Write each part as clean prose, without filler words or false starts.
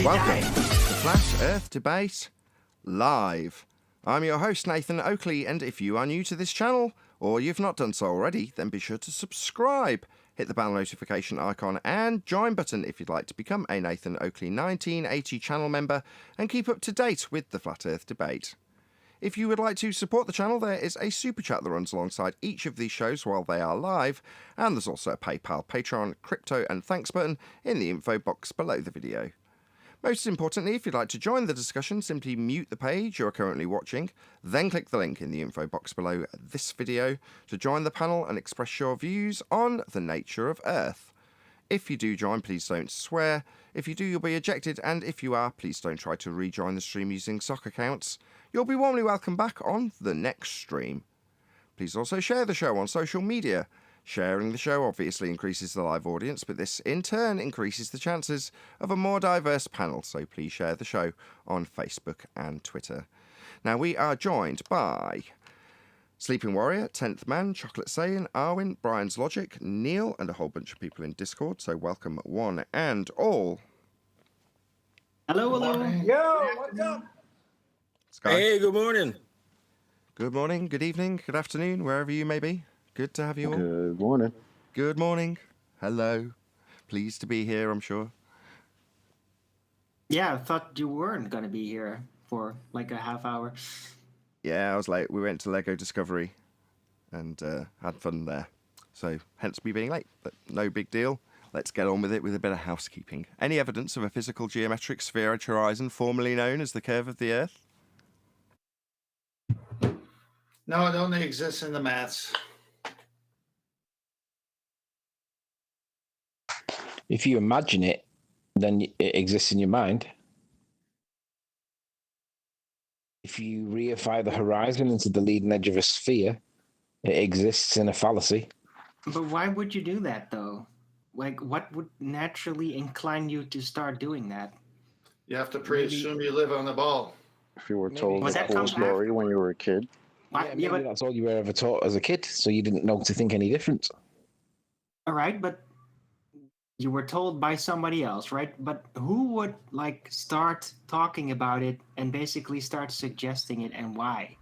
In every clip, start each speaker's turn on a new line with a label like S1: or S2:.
S1: Welcome to the Flat Earth Debate Live. I'm your host, Nathan Oakley, and if you are new to this channel, or you've not done so already, then be sure to subscribe. Hit the bell notification icon and join button if you'd like to become a Nathan Oakley 1980 channel member and keep up to date with the Flat Earth Debate. If you would like to support the channel, there is a super chat that runs alongside each of these shows while they are live, and there's also a PayPal, Patreon, crypto and thanks button in the info box below the video. Most importantly, if you'd like to join the discussion, simply mute the page you're currently watching, then click the link in the info box below this video to join the panel and express your views on the nature of Earth. If you do join, please don't swear. If you do, you'll be ejected, and if you are, please don't try to rejoin the stream using sock accounts. You'll be warmly welcome back on the next stream. Please also share the show on social media. Sharing the show obviously increases the live audience, but this in turn increases the chances of a more diverse panel, so please share the show on Facebook and Twitter. Now, we are joined by Sleeping Warrior, 10th Man, Chocolate Saiyan, Arwin, Brian's Logic, Neil, and a whole bunch of people in Discord, so welcome one and all.
S2: Hello, hello.
S3: Yo, what's up?
S1: Sky.
S4: Hey, good morning.
S1: Good morning, good evening, good afternoon, wherever you may be. Good to have you all.
S3: Good morning.
S1: Good morning. Hello. Pleased to be here, I'm sure.
S2: Yeah, I thought you weren't going to be here for like a half hour.
S1: Yeah, I was late. We went to Lego Discovery and had fun there. So, hence me being late, but no big deal. Let's get on with it with a bit of housekeeping. Any evidence of a physical geometric spheroid horizon formerly known as the curve of the Earth?
S5: No, it only exists in the maths.
S4: If you imagine it, then it exists in your mind. If you reify the horizon into the leading edge of a sphere, it exists in a fallacy.
S2: But why would you do that, though? Like, what would naturally incline you to start doing that?
S5: You have to pre-assume you live on the ball.
S3: If you were
S4: Maybe.
S3: told
S2: Was
S3: the
S2: that
S3: whole
S2: come
S3: story when you were a kid,
S2: Why-
S4: Yeah, maybe that's all you were ever taught as a kid, so you didn't know to think any different.
S2: all right, but you were told by somebody else, right? But who would like start talking about it and basically start suggesting it, and why?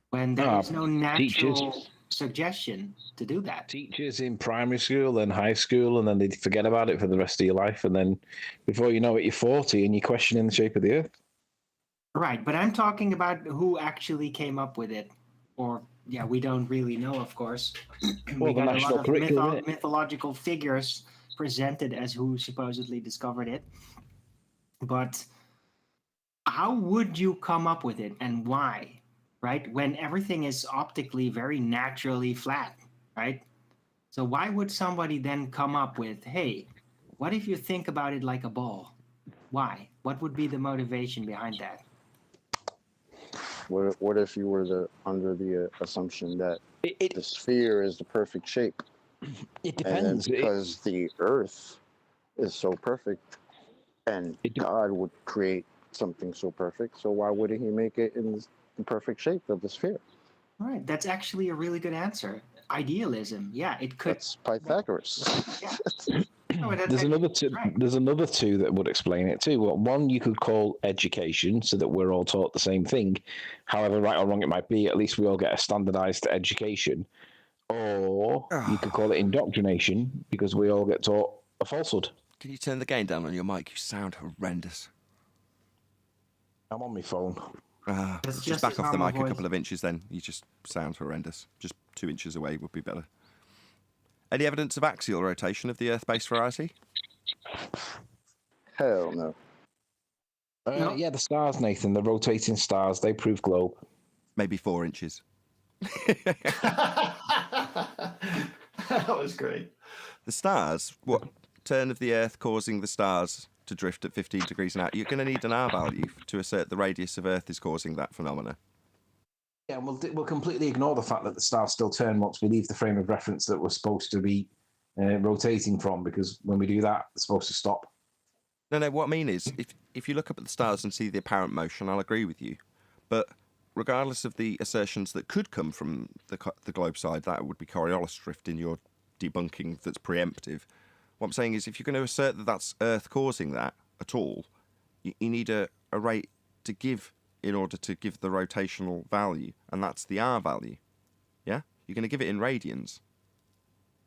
S2: When there is no natural
S4: teachers.
S2: suggestion to do that.
S4: Teachers in primary school and high school, and then they forget about it for the rest of your life, and then before you know it, you're 40 and you're questioning the shape of the Earth.
S2: Right, but I'm talking about who actually came up with it. Or, yeah, we don't really know, of course.
S4: Well, the national curriculum, innit?
S2: Mythological figures presented as who supposedly discovered it. But how would you come up with it and why, right? When everything is optically very naturally flat, right? So why would somebody then come up with, hey, what if you think about it like a ball? Why? What would be the motivation behind that?
S3: what if you were under the assumption that
S4: It
S3: the sphere is the perfect shape?
S4: depends.
S3: And because the Earth is so perfect, and God would create something so perfect, so why wouldn't He make it in the perfect shape of the sphere?
S2: All right, that's actually a really good answer. Idealism, yeah, it could.
S3: That's Pythagoras.
S2: Yeah. No, that's
S4: There's another
S2: actually
S4: two.
S2: right.
S4: There's another two that would explain it too. Well, one you could call education, so that we're all taught the same thing. However right or wrong it might be, at least we all get a standardized education. Or you could call it indoctrination, because we all get taught a falsehood.
S1: Can you turn the gain down on your mic? You sound horrendous.
S4: I'm on my phone.
S2: That's
S1: Just
S2: just
S1: back
S2: his
S1: off the
S2: normal
S1: mic a
S2: voice.
S1: couple of inches then. You just sound horrendous. Just 2 inches away would be better. Any evidence of axial rotation of the Earth-based variety?
S3: Hell no.
S2: No.
S4: Yeah, the stars, Nathan, the rotating stars, they prove globe.
S1: Maybe 4 inches.
S5: That was great.
S1: The stars, what turn of the Earth causing the stars to drift at 15 degrees an hour? You're going to need an R value to assert the radius of Earth is causing that phenomena.
S4: Yeah, we'll completely ignore the fact that the stars still turn once we leave the frame of reference that we're supposed to be rotating from, because when we do that, it's supposed to stop.
S1: No, what I mean is, if you look up at the stars and see the apparent motion, I'll agree with you. But regardless of the assertions that could come from the globe side, that would be Coriolis drift in your debunking that's preemptive. What I'm saying is, if you're going to assert that that's Earth causing that at all, you need a rate to give in order to give the rotational value, and that's the R value. Yeah? You're going to give it in radians.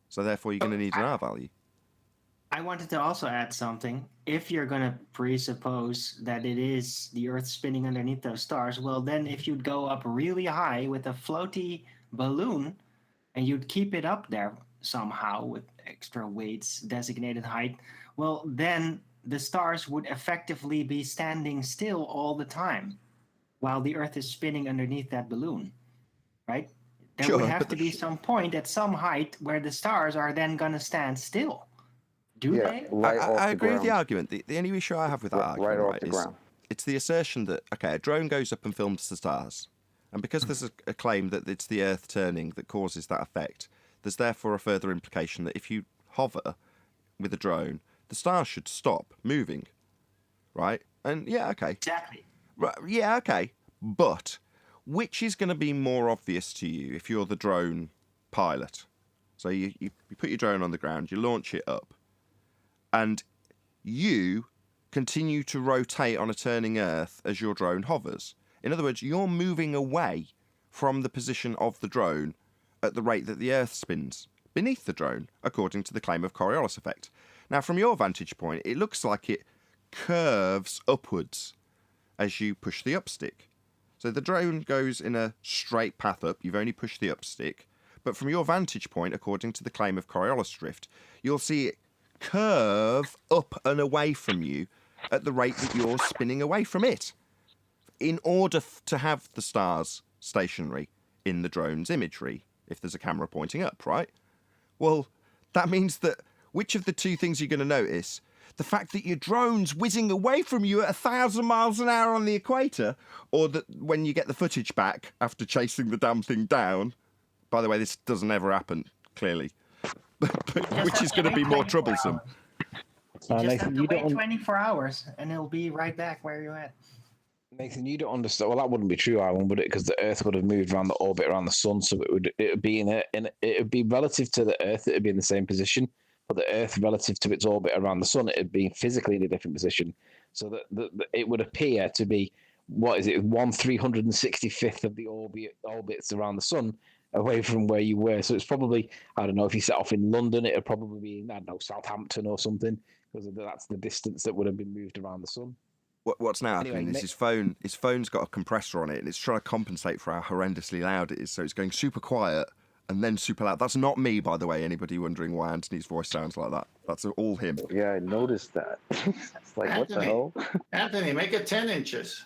S1: So therefore you're going to need an R value.
S2: I wanted to also add something. If you're going to presuppose that it is the Earth spinning underneath those stars, well, then if you'd go up really high with a floaty balloon and you'd keep it up there somehow with extra weights, designated height, well, then the stars would effectively be standing still all the time while the Earth is spinning underneath that balloon, right? There
S1: Sure,
S2: would have
S1: but
S2: to be some point at some height where the stars are then going to stand still. Do they?
S1: I agree with the argument. The only issue I have with that
S3: Right
S1: argument
S3: off the
S1: is
S3: ground.
S1: it's the assertion that, okay, a drone goes up and films the stars, and because there's a claim that it's the Earth turning that causes that effect, there's therefore a further implication that if you hover with a drone, the stars should stop moving, right? And yeah, okay.
S2: Exactly.
S1: Right, yeah, okay. But which is going to be more obvious to you if you're the drone pilot? So you put your drone on the ground, you launch it up, and you continue to rotate on a turning Earth as your drone hovers. In other words, you're moving away from the position of the drone at the rate that the Earth spins beneath the drone, according to the claim of Coriolis effect. Now, from your vantage point, it looks like it curves upwards as you push the up stick. So the drone goes in a straight path up, you've only pushed the up stick, but from your vantage point, according to the claim of Coriolis drift, you'll see it curve up and away from you at the rate that you're spinning away from it in order to have the stars stationary in the drone's imagery if there's a camera pointing up, right? Well, that means that which of the two things you're going to notice? The fact that your drone's whizzing away from you at 1,000 miles an hour on the equator, or that when you get the footage back after chasing the damn thing down, by the way, this doesn't ever happen, clearly, which is going to be more troublesome.
S2: You just
S4: Nathan,
S2: have to
S4: you
S2: wait
S4: don't-
S2: 24 hours and it'll be right back where you're at.
S4: Nathan, you don't understand. Well, that wouldn't be true, Alan, would it? Because the Earth would have moved around the orbit around the Sun, so it would be it would be relative to the Earth. It would be in the same position, but the Earth relative to its orbit around the Sun, it would be physically in a different position. So that it would appear to be 1/365th of the orbits around the Sun away from where you were. So it's probably, I don't know, if you set off in London, it would probably be, I don't know, Southampton or something, because that's the distance that would have been moved around the Sun.
S1: What's now
S4: Anyway,
S1: happening is his phone's got a compressor on it, and it's trying to compensate for how horrendously loud it is. So it's going super quiet and then super loud. That's not me, by the way. Anybody wondering why Anthony's voice sounds like that? That's all him.
S3: Yeah, I noticed that. It's like, what the
S5: Anthony.
S3: hell?
S5: Anthony, make it 10 inches.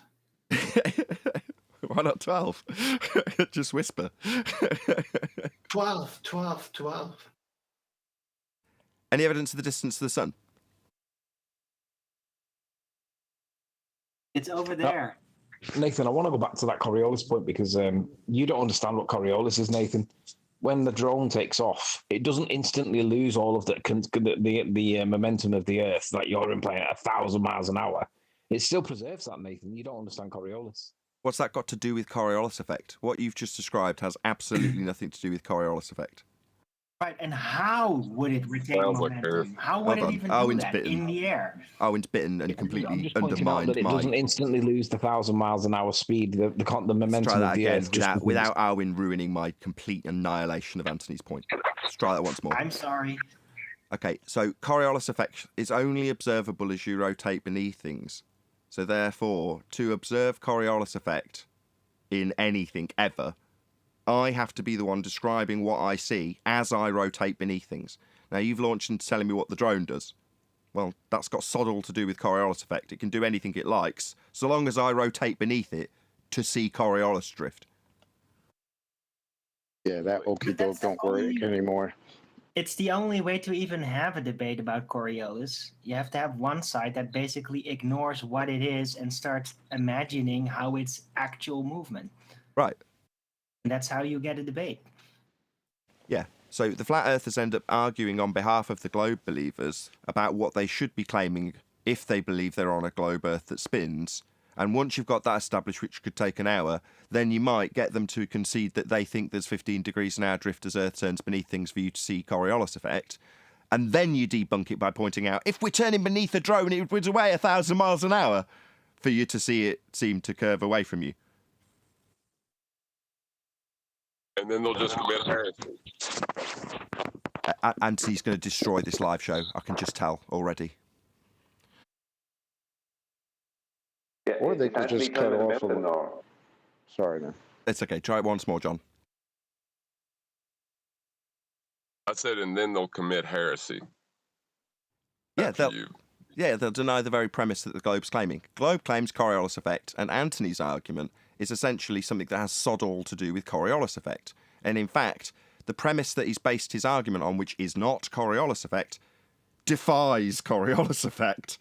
S1: Why not 12? Just whisper.
S5: 12.
S1: Any evidence of the distance to the sun?
S2: It's over there.
S4: Nathan, I want to go back to that Coriolis point because you don't understand what Coriolis is, Nathan. When the drone takes off, it doesn't instantly lose all of the momentum of the Earth that you're implying at 1,000 miles an hour. It still preserves that, Nathan. You don't understand Coriolis.
S1: What's that got to do with Coriolis effect? What you've just described has absolutely nothing to do with Coriolis effect.
S2: Right, and how would it retain
S6: Sounds like
S2: momentum?
S6: Earth.
S2: How would
S1: Hold
S2: it
S1: on.
S2: even
S1: Owen's
S2: do that
S1: bitten.
S2: in the air?
S1: Owen's bitten and
S4: I'm
S1: completely
S4: just pointing out
S1: undermined
S4: that it
S1: my...
S4: doesn't instantly lose the 1,000 miles an hour speed, the
S1: Let's
S4: momentum
S1: try that
S4: of the
S1: again
S4: Earth. just
S1: without Owen ruining my complete annihilation of Anthony's point. Let's try that once more.
S2: I'm sorry.
S1: Okay, so Coriolis effect is only observable as you rotate beneath things. So therefore, to observe Coriolis effect in anything ever, I have to be the one describing what I see as I rotate beneath things. Now, you've launched into telling me what the drone does. Well, that's got sod all to do with Coriolis effect. It can do anything it likes, so long as I rotate beneath it to see Coriolis drift.
S3: Yeah, that okie doke
S2: that's
S3: don't work
S2: only-
S3: anymore.
S2: It's the only way to even have a debate about Coriolis. You have to have one side that basically ignores what it is and starts imagining how it's actual movement.
S1: Right.
S2: And that's how you get a debate.
S1: Yeah. So the flat earthers end up arguing on behalf of the globe believers about what they should be claiming if they believe they're on a globe earth that spins. And once you've got that established, which could take an hour, then you might get them to concede that they think there's 15 degrees an hour drift as Earth turns beneath things for you to see Coriolis effect. And then you debunk it by pointing out, if we're turning beneath a drone, it would away 1,000 miles an hour. for you to see it seem to curve away from you.
S6: And then they'll just commit heresy.
S1: Anthony's going to destroy this live show. I can just tell already.
S7: Yeah,
S3: Or they could just cut off a little. Sorry, man.
S1: It's okay. Try it once more, John.
S6: I said, and then they'll commit heresy.
S1: Yeah,
S6: after you.
S1: they'll deny the very premise that the globe's claiming. Globe claims Coriolis effect, and Anthony's argument is essentially something that has sod all to do with Coriolis effect. And in fact, the premise that he's based his argument on, which is not Coriolis effect, defies Coriolis effect.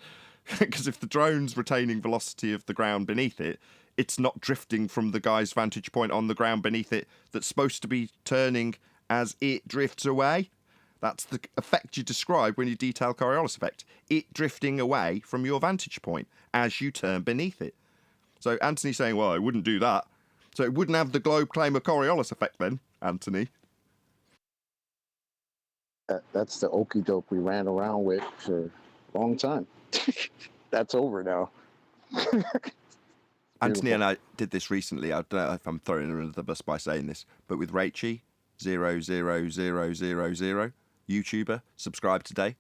S1: Because if the drone's retaining velocity of the ground beneath it, it's not drifting from the guy's vantage point on the ground beneath it that's supposed to be turning as it drifts away. That's the effect you describe when you detail Coriolis effect. It drifting away from your vantage point as you turn beneath it. So Anthony's saying, well, it wouldn't do that. So it wouldn't have the globe claim a Coriolis effect then, Anthony.
S3: That's the okie doke we ran around with for a long time. That's over now.
S1: Anthony and I did this recently. I don't know if I'm throwing her under the bus by saying this, but with Rachie, 00000, YouTuber, subscribe today.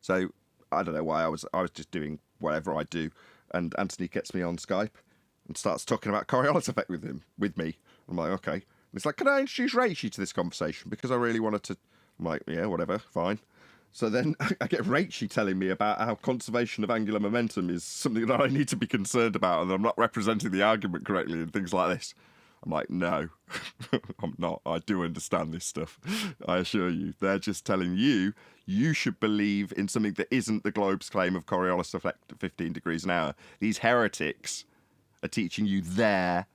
S1: So I don't know why I was just doing whatever I do, and Anthony gets me on Skype and starts talking about Coriolis effect with me. I'm like, okay. And it's like, can I introduce Rachie to this conversation? Because I really wanted to. I'm like, yeah, whatever, fine. So then I get Rachie telling me about how conservation of angular momentum is something that I need to be concerned about, and I'm not representing the argument correctly and things like this. I'm like, no, I'm not. I do understand this stuff. I assure you. They're just telling you should believe in something that isn't the globe's claim of Coriolis effect at 15 degrees an hour. These heretics are teaching you there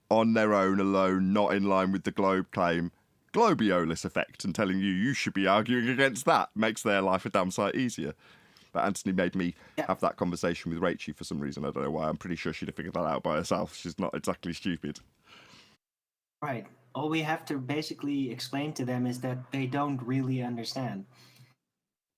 S1: on their own alone, not in line with the globe claim, Globiolis effect, and telling you should be arguing against that. Makes their life a damn sight easier. But Anthony made me have that conversation with Rachie for some reason. I don't know why. I'm pretty sure she'd have figured that out by herself. She's not exactly stupid.
S2: Right. All we have to basically explain to them is that they don't really understand.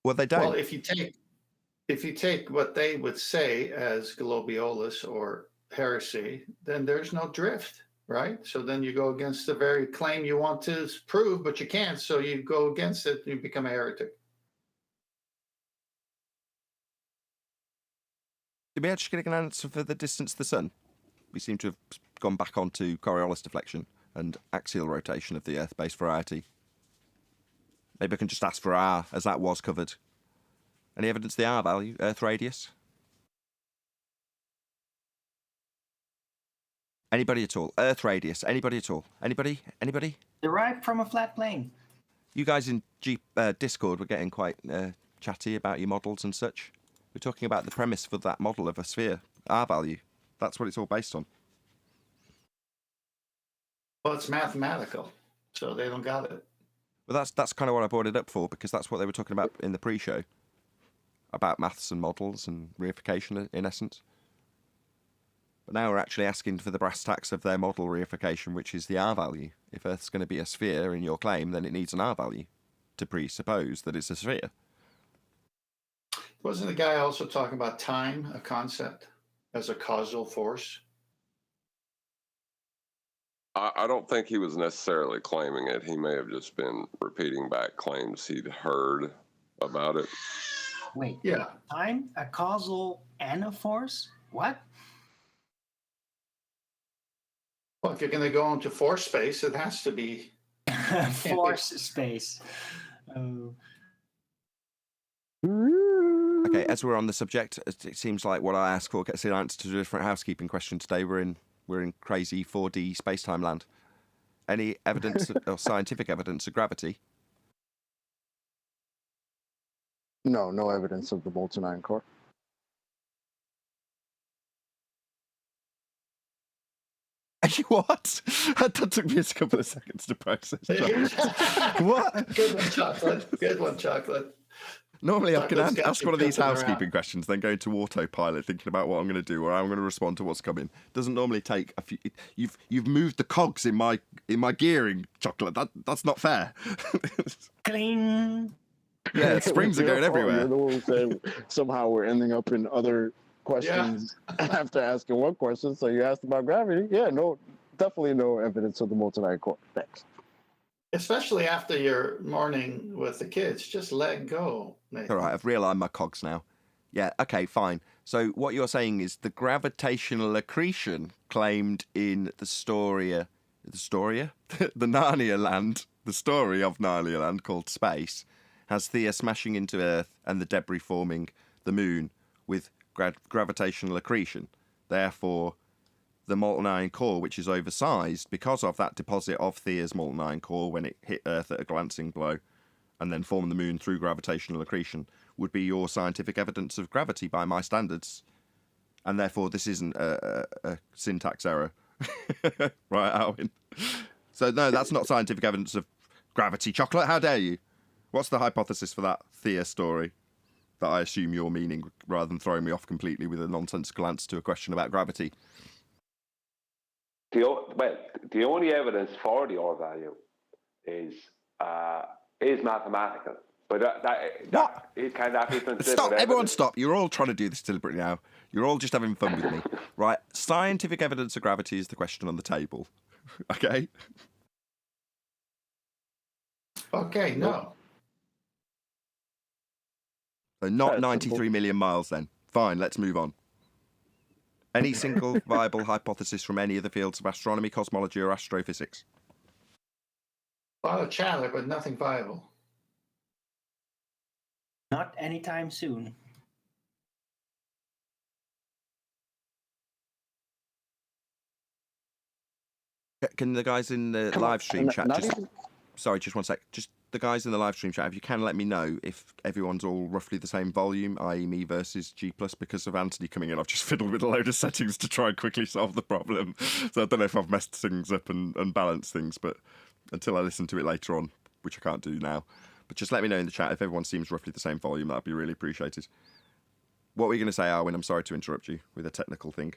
S1: Well, they don't.
S5: Well, if you take what they would say as globiolis or heresy, then there's no drift, right? So then you go against the very claim you want to prove, but you can't. So you go against it, and you become a heretic.
S1: Did we actually get an answer for the distance to the sun? We seem to have gone back onto Coriolis deflection and axial rotation of the Earth-based variety. Maybe I can just ask for R, as that was covered. Any evidence of the R value, Earth radius? Anybody at all? Earth radius, anybody at all? Anybody? Anybody?
S2: Derived from a flat plane.
S1: You guys in Discord were getting quite chatty about your models and such. We're talking about the premise for that model of a sphere, R value. That's what it's all based on.
S5: Well, it's mathematical, so they don't got it.
S1: Well, that's kind of what I brought it up for, because that's what they were talking about in the pre-show. About maths and models and reification, in essence. But now we're actually asking for the brass tacks of their model reification, which is the R value. If Earth's going to be a sphere in your claim, then it needs an R value to presuppose that it's a sphere.
S5: Wasn't the guy also talking about time, a concept, as a causal force?
S6: I don't think he was necessarily claiming it. He may have just been repeating back claims he'd heard about it.
S2: Wait.
S5: Yeah.
S2: Time, a causal, and a force? What?
S5: Well, if you're going to go into force space, it has to be
S2: Force space.
S1: Okay, as we're on the subject, it seems like what I asked for gets the answer to a different housekeeping question today. We're in crazy 4D space-time land. Any evidence or scientific evidence of gravity?
S3: No evidence of the molten iron core.
S1: What? That took me a couple of seconds to process. What?
S5: Good one, chocolate. Good one, chocolate.
S1: Normally I can
S5: Chocolate's got
S1: ask
S5: you
S1: one of these
S5: jumping
S1: housekeeping
S5: around.
S1: questions, then go into autopilot thinking about what I'm going to do or how I'm going to respond to what's coming. Doesn't normally take a few. You've moved the cogs in my gearing, chocolate. That's not fair.
S2: Cling.
S1: Yeah, springs are going
S3: You're
S1: everywhere.
S3: the one who said somehow we're ending up in other questions after asking one question. So you asked about gravity. Yeah, no, definitely no evidence of the molten iron core. Thanks.
S5: Especially after your morning with the kids, just let go, Nathan.
S1: All right, I've realigned my cogs now. Yeah, okay, fine. So what you're saying is the gravitational accretion claimed in the Storia, the Narnia land, the story of Narnia land called Space, has Theia smashing into Earth and the debris forming the moon with gravitational accretion. Therefore, the molten iron core, which is oversized because of that deposit of Theia's molten iron core when it hit Earth at a glancing blow and then formed the moon through gravitational accretion, would be your scientific evidence of gravity by my standards. And therefore, this isn't a syntax error. Right, Alwyn? So, no, that's not scientific evidence of gravity. Chocolate, how dare you? What's the hypothesis for that Theia story that I assume you're meaning, rather than throwing me off completely with a nonsensical answer to a question about gravity?
S7: The only evidence for the R value is mathematical. But that can that be considered?
S1: Stop!
S7: Evidence?
S1: Everyone stop. You're all trying to do this deliberately now. You're all just having fun with me. Right? Scientific evidence of gravity is the question on the table. Okay?
S5: Okay, no.
S1: So not
S3: That's
S1: 93 million miles then. Fine, let's move on. Any single viable hypothesis from any of the fields of astronomy, cosmology, or astrophysics?
S5: A lot of chatter, but nothing viable.
S2: Not anytime soon.
S1: Can the guys in the
S3: Come on,
S1: live stream chat
S3: not
S1: just...
S3: even-
S1: Sorry, just one sec. Just the guys in the live stream chat, if you can let me know if everyone's all roughly the same volume, i.e. me versus G+, because of Anthony coming in. I've just fiddled with a load of settings to try and quickly solve the problem. So I don't know if I've messed things up and balanced things, but until I listen to it later on, which I can't do now. But just let me know in the chat if everyone seems roughly the same volume. That'd be really appreciated. What were you going to say, Arwin? I'm sorry to interrupt you with a technical thing.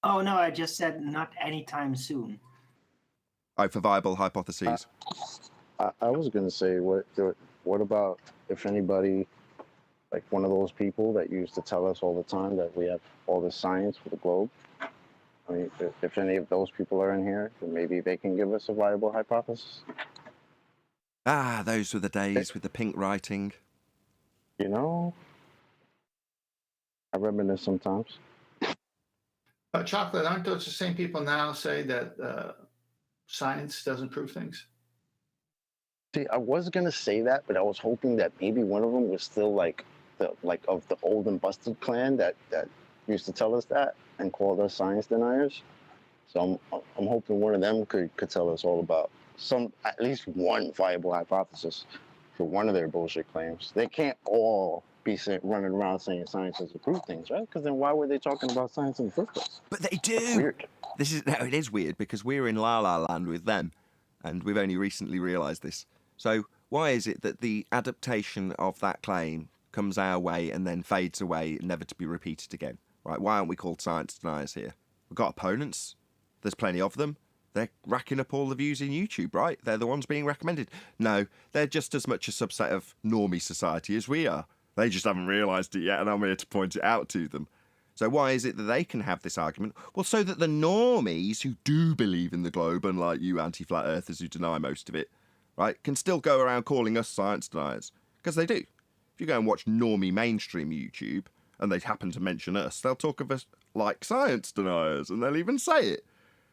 S2: Oh, no, I just said not anytime soon.
S1: Oh, for viable hypotheses.
S3: I was gonna say, what about if anybody, like one of those people that used to tell us all the time that we have all the science for the globe? I mean, if any of those people are in here, then maybe they can give us a viable hypothesis.
S1: Ah, those were the days with the pink writing.
S3: You know, I reminisce sometimes.
S5: Chocolate, aren't those the same people now say that science doesn't prove things?
S3: See, I was gonna say that, but I was hoping that maybe one of them was still like of the old and busted clan that used to tell us that and called us science deniers. So I'm hoping one of them could tell us all about at least one viable hypothesis for one of their bullshit claims. They can't all be running around saying science doesn't prove things, right? Because then why were they talking about science in the first place?
S1: But they do.
S3: That's weird.
S1: It is weird because we're in La La Land with them, and we've only recently realised this. So why is it that the adaptation of that claim comes our way and then fades away, never to be repeated again? Right? Why aren't we called science deniers here? We've got opponents. There's plenty of them. They're racking up all the views in YouTube, right? They're the ones being recommended. No, they're just as much a subset of normie society as we are. They just haven't realised it yet, and I'm here to point it out to them. So why is it that they can have this argument? Well, so that the normies who do believe in the globe, unlike you anti-flat earthers who deny most of it, right, can still go around calling us science deniers. Because they do. If you go and watch normie mainstream YouTube, and they happen to mention us, they'll talk of us like science deniers, and they'll even say it.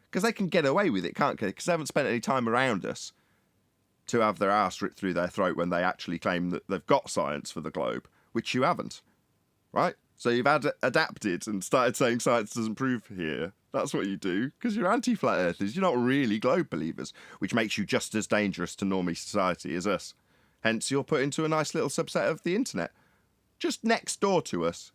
S1: Because they can get away with it, can't they? Because they haven't spent any time around us to have their arse ripped through their throat when they actually claim that they've got science for the globe, which you haven't, right? So you've adapted and started saying science doesn't prove here. That's what you do, because you're anti-flat earthers. You're not really globe believers, which makes you just as dangerous to normie society as us. Hence, you're put into a nice little subset of the internet, just next door to us,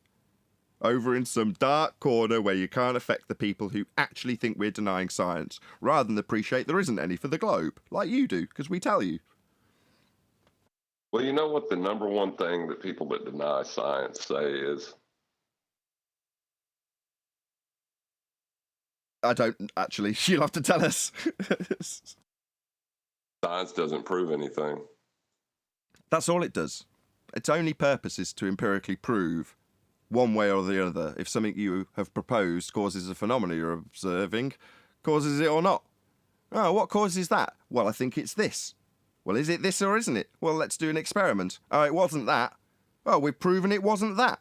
S1: over in some dark corner where you can't affect the people who actually think we're denying science, rather than appreciate there isn't any for the globe, like you do, because we tell you.
S6: Well, you know what the number one thing that people that deny science say is?
S1: I don't actually. You'll have to tell us.
S6: Science doesn't prove anything.
S1: That's all it does. its only purpose is to empirically prove one way or the other if something you have proposed causes a phenomenon you're observing, causes it or not. Oh, what causes that? Well, I think it's this. Well, is it this or isn't it? Well, let's do an experiment. Oh, it wasn't that. Well, we've proven it wasn't that.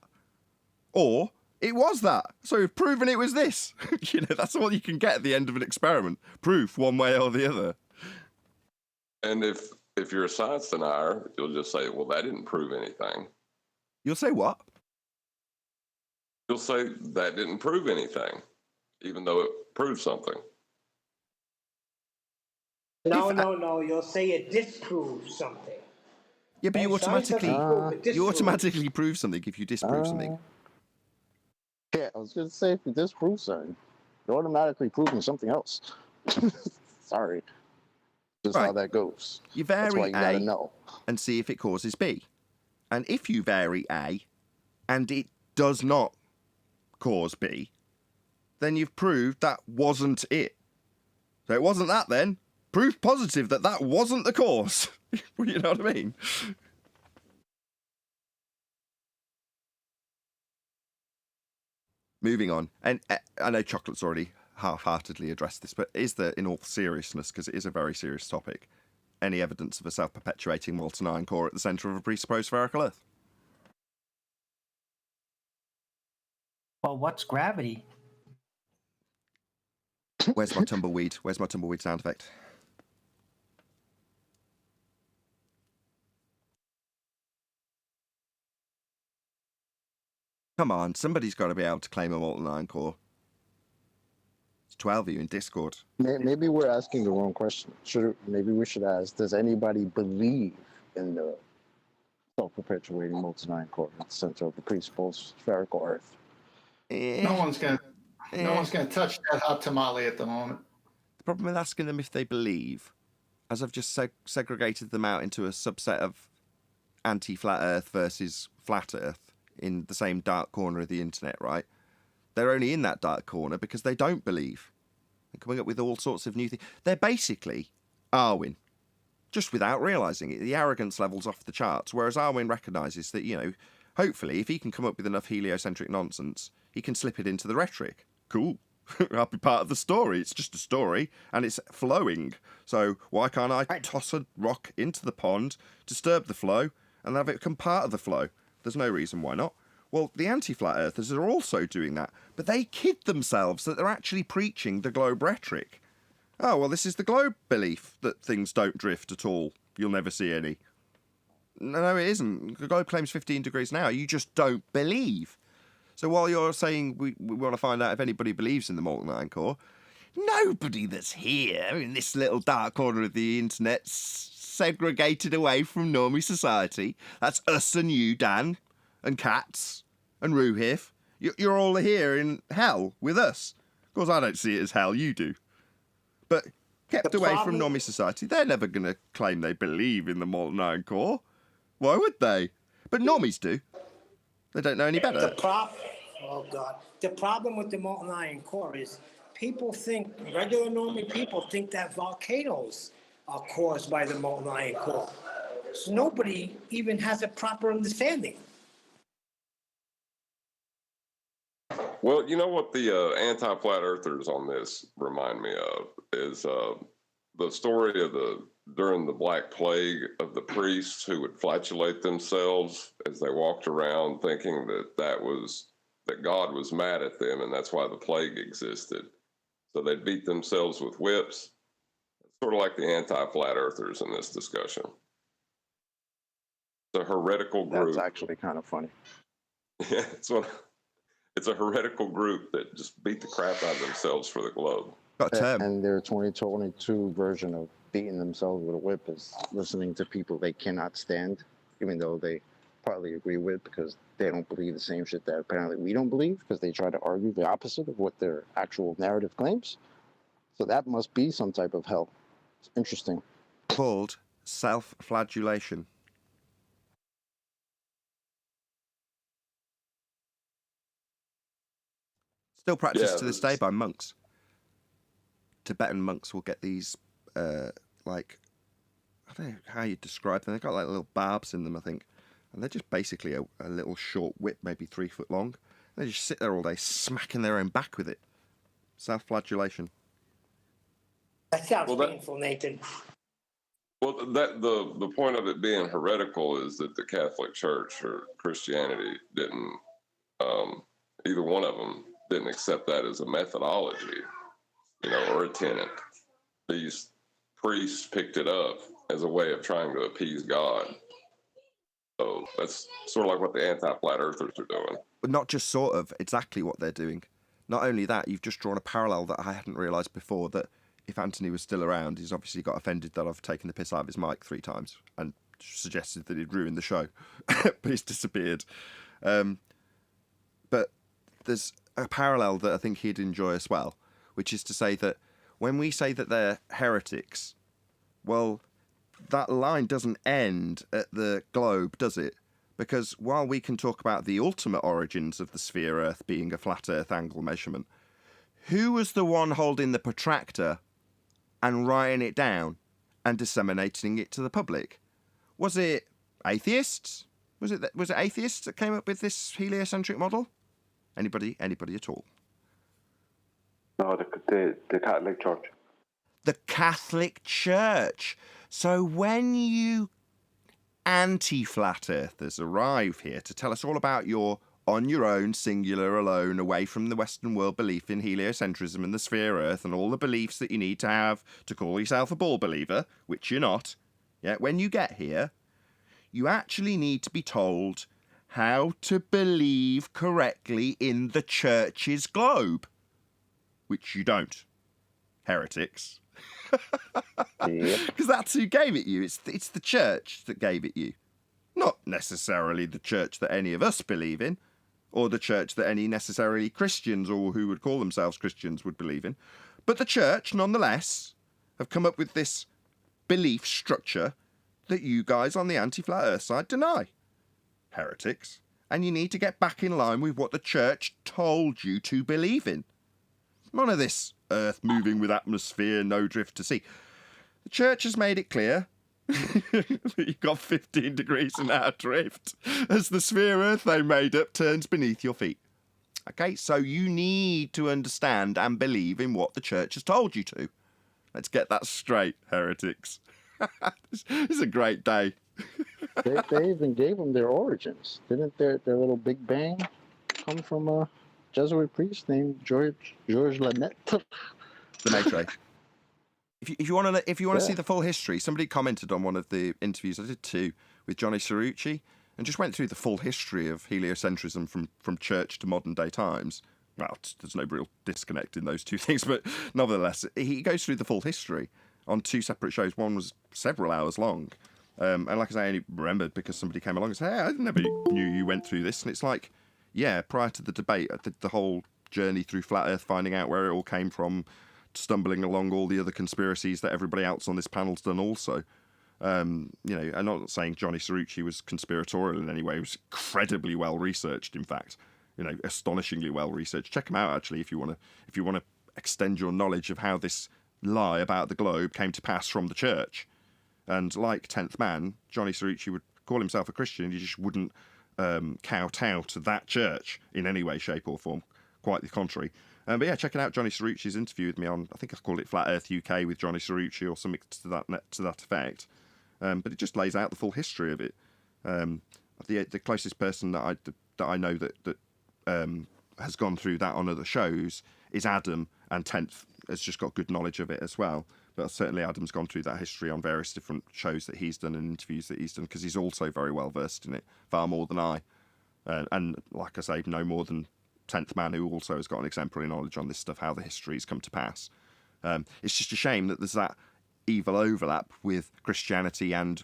S1: Or, it was that. So we've proven it was this. That's all you can get at the end of an experiment. Proof one way or the other.
S6: And if you're a science denier, you'll just say, well, that didn't prove anything.
S1: You'll say what?
S6: You'll say that didn't prove anything, even though it proved something.
S8: No. You'll say it disproves something.
S1: Yeah, but you
S8: And science
S1: automatically
S8: doesn't prove it disproves.
S1: prove something if you disprove something.
S3: Yeah, I was going to say, if you disprove something, you're automatically proving something else. Sorry. Just how that goes.
S1: You
S3: That's why
S1: vary
S3: you gotta
S1: A
S3: know.
S1: and see if it causes B. And if you vary A and it does not cause B, then you've proved that wasn't it. So it wasn't that then. Proof positive that that wasn't the cause. You know what I mean? Moving on. And I know Chocolate's already half-heartedly addressed this, but is there, in all seriousness, because it is a very serious topic, any evidence of a self-perpetuating molten iron core at the centre of a presupposed spherical Earth?
S2: Well, what's gravity?
S1: Where's my tumbleweed? Where's my tumbleweed sound effect? Come on, somebody's got to be able to claim a molten iron core. It's 12 of you in Discord.
S3: Maybe we're asking the wrong question. Maybe we should ask, does anybody believe in the self-perpetuating molten iron core at the center of the presupposed spherical Earth?
S5: No one's gonna touch that hot tamale at the moment.
S1: The problem with asking them if they believe, as I've just segregated them out into a subset of anti-flat Earth versus flat Earth in the same dark corner of the internet, right? They're only in that dark corner because they don't believe. They're coming up with all sorts of new things. They're basically Arwin, just without realising it. The arrogance level's off the charts, whereas Arwin recognises that, hopefully, if he can come up with enough heliocentric nonsense, he can slip it into the rhetoric. Cool. I'll be part of the story. It's just a story, and it's flowing. So why can't I toss a rock into the pond, disturb the flow, and have it become part of the flow? There's no reason why not. Well, the anti-flat earthers are also doing that, but they kid themselves that they're actually preaching the globe rhetoric. Oh, well, this is the globe belief that things don't drift at all. You'll never see any. No, it isn't. The globe claims 15 degrees now. You just don't believe. So while you're saying we want to find out if anybody believes in the molten iron core, nobody that's here in this little dark corner of the internet segregated away from normie society. That's us and you, Dan, and Katz, and Ruhif. You're all here in hell with us. Of course, I don't see it as hell, you do. But kept away from normie society, they're never going to claim they believe in the molten iron core. Why would they? But normies do. They don't know any better.
S8: The problem with the molten iron core is regular normie people think that volcanoes are caused by the molten iron core. So nobody even has a proper understanding.
S6: Well, you know what the anti-flat earthers on this remind me of is the story of during the Black Plague of the priests who would flatulate themselves as they walked around thinking that God was mad at them and that's why the plague existed. So they'd beat themselves with whips. It's sort of like the anti-flat earthers in this discussion. It's a heretical group.
S3: That's actually kind of funny.
S6: Yeah, it's a heretical group that just beat the crap out of themselves for the globe.
S1: Got a term.
S3: And their 2022 version of beating themselves with a whip is listening to people they cannot stand, even though they partly agree with because they don't believe the same shit that apparently we don't believe because they try to argue the opposite of what their actual narrative claims. So that must be some type of hell. It's interesting.
S1: Called self-flagellation. Still practiced to this day by monks. Tibetan monks will get these, I don't know how you describe them. They've got like little barbs in them, I think. and they're just basically a little short whip, maybe 3 foot long. They just sit there all day smacking their own back with it. Self-flagellation.
S8: That sounds
S6: Well, that-
S8: painful, Nathan.
S6: Well, that the point of it being heretical is that the Catholic Church or Christianity didn't, either one of them didn't accept that as a methodology, or a tenet. These priests picked it up as a way of trying to appease God. So that's sort of like what the anti-flat earthers are doing.
S1: But not just sort of, exactly what they're doing. Not only that, you've just drawn a parallel that I hadn't realised before, that if Anthony was still around, he's obviously got offended that I've taken the piss out of his mic 3 times and suggested that he'd ruined the show. But he's disappeared. But there's a parallel that I think he'd enjoy as well, which is to say that when we say that they're heretics, well, that line doesn't end at the globe, does it? Because while we can talk about the ultimate origins of the sphere Earth being a flat Earth angle measurement, who was the one holding the protractor and writing it down and disseminating it to the public? Was it atheists? Was it atheists that came up with this heliocentric model? Anybody at all?
S7: No, the Catholic Church.
S1: The Catholic Church. So when you anti-flat earthers arrive here to tell us all about your on your own, singular, alone, away from the Western world belief in heliocentrism and the sphere Earth and all the beliefs that you need to have to call yourself a ball believer, which you're not, when you get here, you actually need to be told how to believe correctly in the church's globe, which you don't. Heretics. Because that's who gave it you. It's the church that gave it you. Not necessarily the church that any of us believe in, or the church that any necessarily Christians or who would call themselves Christians would believe in. But the church, nonetheless, have come up with this belief structure that you guys on the anti-flat earth side deny. Heretics. And you need to get back in line with what the church told you to believe in. None of this Earth moving with atmosphere, no drift to sea. The church has made it clear that you've got 15 degrees and out of drift as the sphere Earth they made up turns beneath your feet. Okay, so you need to understand and believe in what the church has told you to. Let's get that straight, heretics. This is a great day.
S3: They even gave them their origins. Didn't their little Big Bang come from a Jesuit priest named George Lanet?
S1: The Maitre. If you want to see the full history, somebody commented on one of the interviews I did too with Johnny Cerrucci and just went through the full history of heliocentrism from church to modern day times. Well, there's no real disconnect in those two things, but nevertheless, he goes through the full history on 2 separate shows. One was several hours long. And like I say, I only remembered because somebody came along and said, hey, I never knew you went through this. And it's like, yeah, prior to the debate, I did the whole journey through Flat Earth, finding out where it all came from, stumbling along all the other conspiracies that everybody else on this panel's done also. I'm not saying Johnny Cerrucci was conspiratorial in any way. He was incredibly well researched, in fact, astonishingly well researched. Check him out, actually, if you want to extend your knowledge of how this lie about the globe came to pass from the church. And like 10th Man, Johnny Cerrucci would call himself a Christian. He just wouldn't kowtow to that church in any way, shape or form. Quite the contrary. But yeah, checking out Johnny Cerrucci's interview with me on, I think I called it Flat Earth UK with Johnny Cerrucci or something to that effect. But it just lays out the full history of it. The closest person that I know that has gone through that on other shows is Adam, and 10th has just got good knowledge of it as well. But certainly Adam's gone through that history on various different shows that he's done and interviews that he's done, because he's also very well versed in it, far more than I. And like I say, no more than 10th Man, who also has got an exemplary knowledge on this stuff, how the history's come to pass. It's just a shame that there's that evil overlap with Christianity and,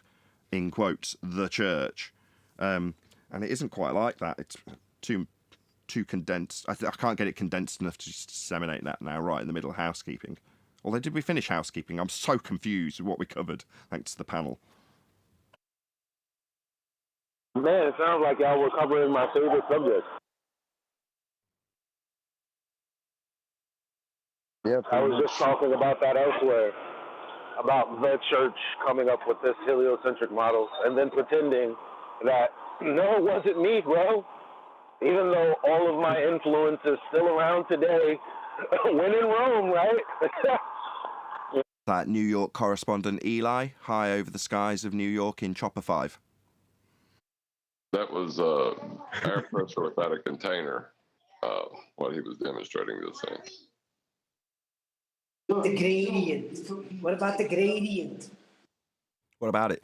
S1: in quotes, the church. And it isn't quite like that. It's too condensed. I can't get it condensed enough to just disseminate that now right in the middle of housekeeping. Although, did we finish housekeeping? I'm so confused with what we covered, thanks to the panel.
S7: Man, it sounds like y'all were covering my favorite subject.
S3: Yeah,
S7: I was just talking about that elsewhere, about the church coming up with this heliocentric model and then pretending that
S3: No, it wasn't me, bro. Even though all of my influence is still around today, when in Rome, right?
S1: That New York correspondent Eli, high over the skies of New York in Chopper 5.
S6: That was air pressure without a container, what he was demonstrating this thing.
S8: The gradient. What about the gradient?
S1: What about it?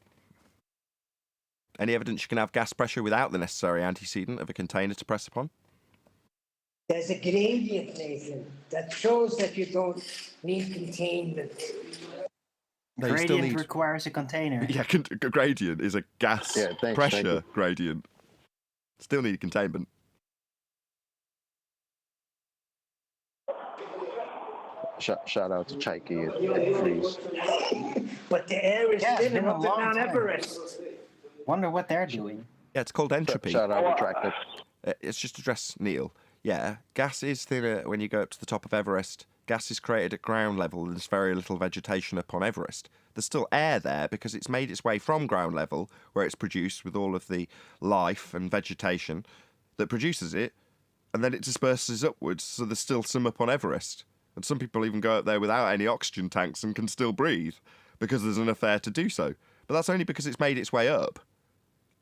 S1: Any evidence you can have gas pressure without the necessary antecedent of a container to press upon?
S8: There's a gradient, Nathan, that shows that you don't need containment.
S1: No, you still
S2: Gradient
S1: need...
S2: requires a container.
S1: Yeah, gradient is a gas pressure gradient. Still need containment.
S3: Shout out to Chaiki and Freeze.
S8: But the air is
S2: Yeah, it's been
S8: thinner
S2: a
S8: up at
S2: long
S8: Mount
S2: time.
S8: Everest.
S2: Wonder what they're doing.
S1: Yeah, it's called entropy.
S3: Shout out Retracted.
S1: It's just address Neil. Yeah, gas is thinner when you go up to the top of Everest. Gas is created at ground level and there's very little vegetation up on Everest. There's still air there because it's made its way from ground level, where it's produced with all of the life and vegetation that produces it, and then it disperses upwards, so there's still some up on Everest. And some people even go up there without any oxygen tanks and can still breathe because there's enough air to do so. But that's only because it's made its way up.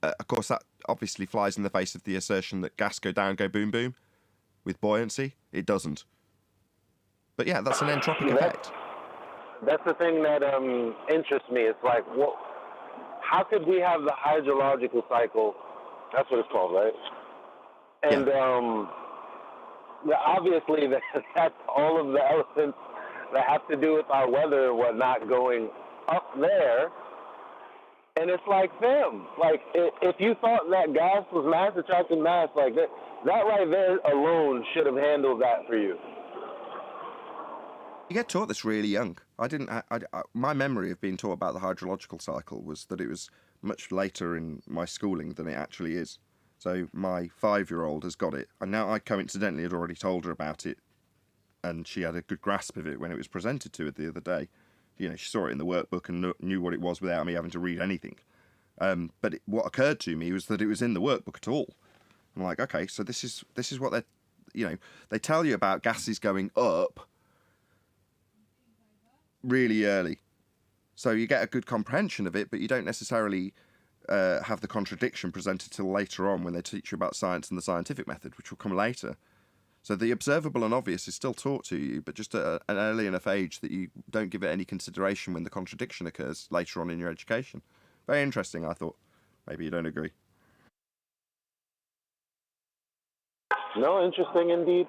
S1: Of course, that obviously flies in the face of the assertion that gas go down, go boom, boom. With buoyancy, it doesn't. But yeah, that's an entropic effect.
S3: That's the thing that interests me. It's like, how could we have the hydrological cycle? That's what it's called, right? And obviously, that's all of the elements that have to do with our weather and whatnot going up there. And it's like, fam, like, if you thought that gas was mass attracting mass, like that right there alone should have handled that for you.
S1: You get taught this really young. My memory of being taught about the hydrological cycle was that it was much later in my schooling than it actually is. So my 5-year-old has got it, and now I coincidentally had already told her about it, and she had a good grasp of it when it was presented to her the other day. You know, she saw it in the workbook and knew what it was without me having to read anything. But what occurred to me was that it was in the workbook at all. I'm like, okay, so this is what they tell you about gases going up really early. So you get a good comprehension of it, but you don't necessarily have the contradiction presented till later on when they teach you about science and the scientific method, which will come later. So the observable and obvious is still taught to you, but just at an early enough age that you don't give it any consideration when the contradiction occurs later on in your education. Very interesting, I thought. Maybe you don't agree.
S3: No, interesting indeed.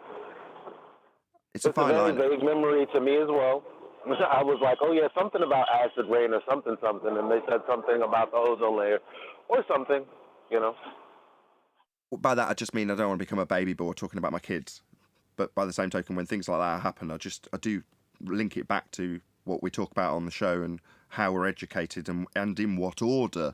S1: It's a fine line.
S3: It's a very vague memory to me as well. I was like, oh yeah, something about acid rain or something, and they said something about the ozone layer or something, you know.
S1: By that, I just mean I don't want to become a baby bore talking about my kids. But by the same token, when things like that happen, I do link it back to what we talk about on the show and how we're educated and in what order,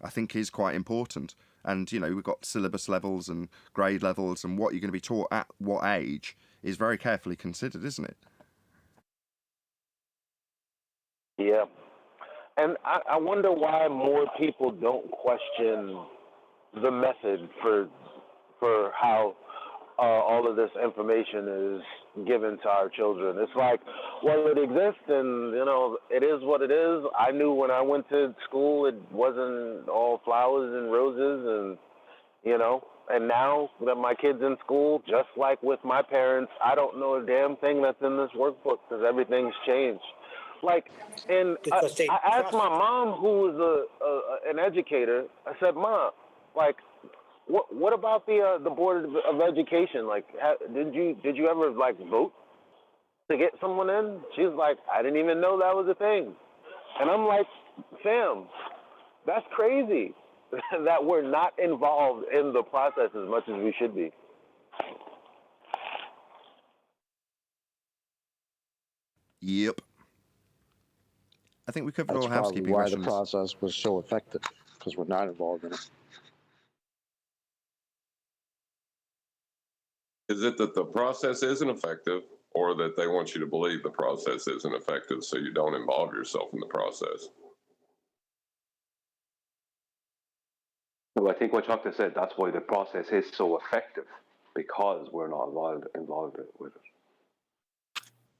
S1: I think is quite important. And, you know, we've got syllabus levels and grade levels, and what you're going to be taught at what age is very carefully considered, isn't it?
S3: Yeah. And I wonder why more people don't question the method for how all of this information is given to our children. It's like, well, it exists, and you know, it is what it is. I knew when I went to school, it wasn't all flowers and roses, and you know. And now that my kid's in school, just like with my parents, I don't know a damn thing that's in this workbook because everything's changed. Like, and I asked my mom, who was an educator. I said, "Mom, like, what about the board of education? Like, did you ever like vote to get someone in?" She's like, "I didn't even know that was a thing." And I'm like, "Fam, that's crazy that we're not involved in the process as much as we should be."
S1: Yep. I think we covered all
S3: That's
S1: housekeeping
S3: probably why
S1: questions.
S3: the process was so effective, because we're not involved in it.
S6: Is it that the process isn't effective, or that they want you to believe the process isn't effective so you don't involve yourself in the process?
S7: Well, I think what Choctaw said, that's why the process is so effective, because we're not involved with it.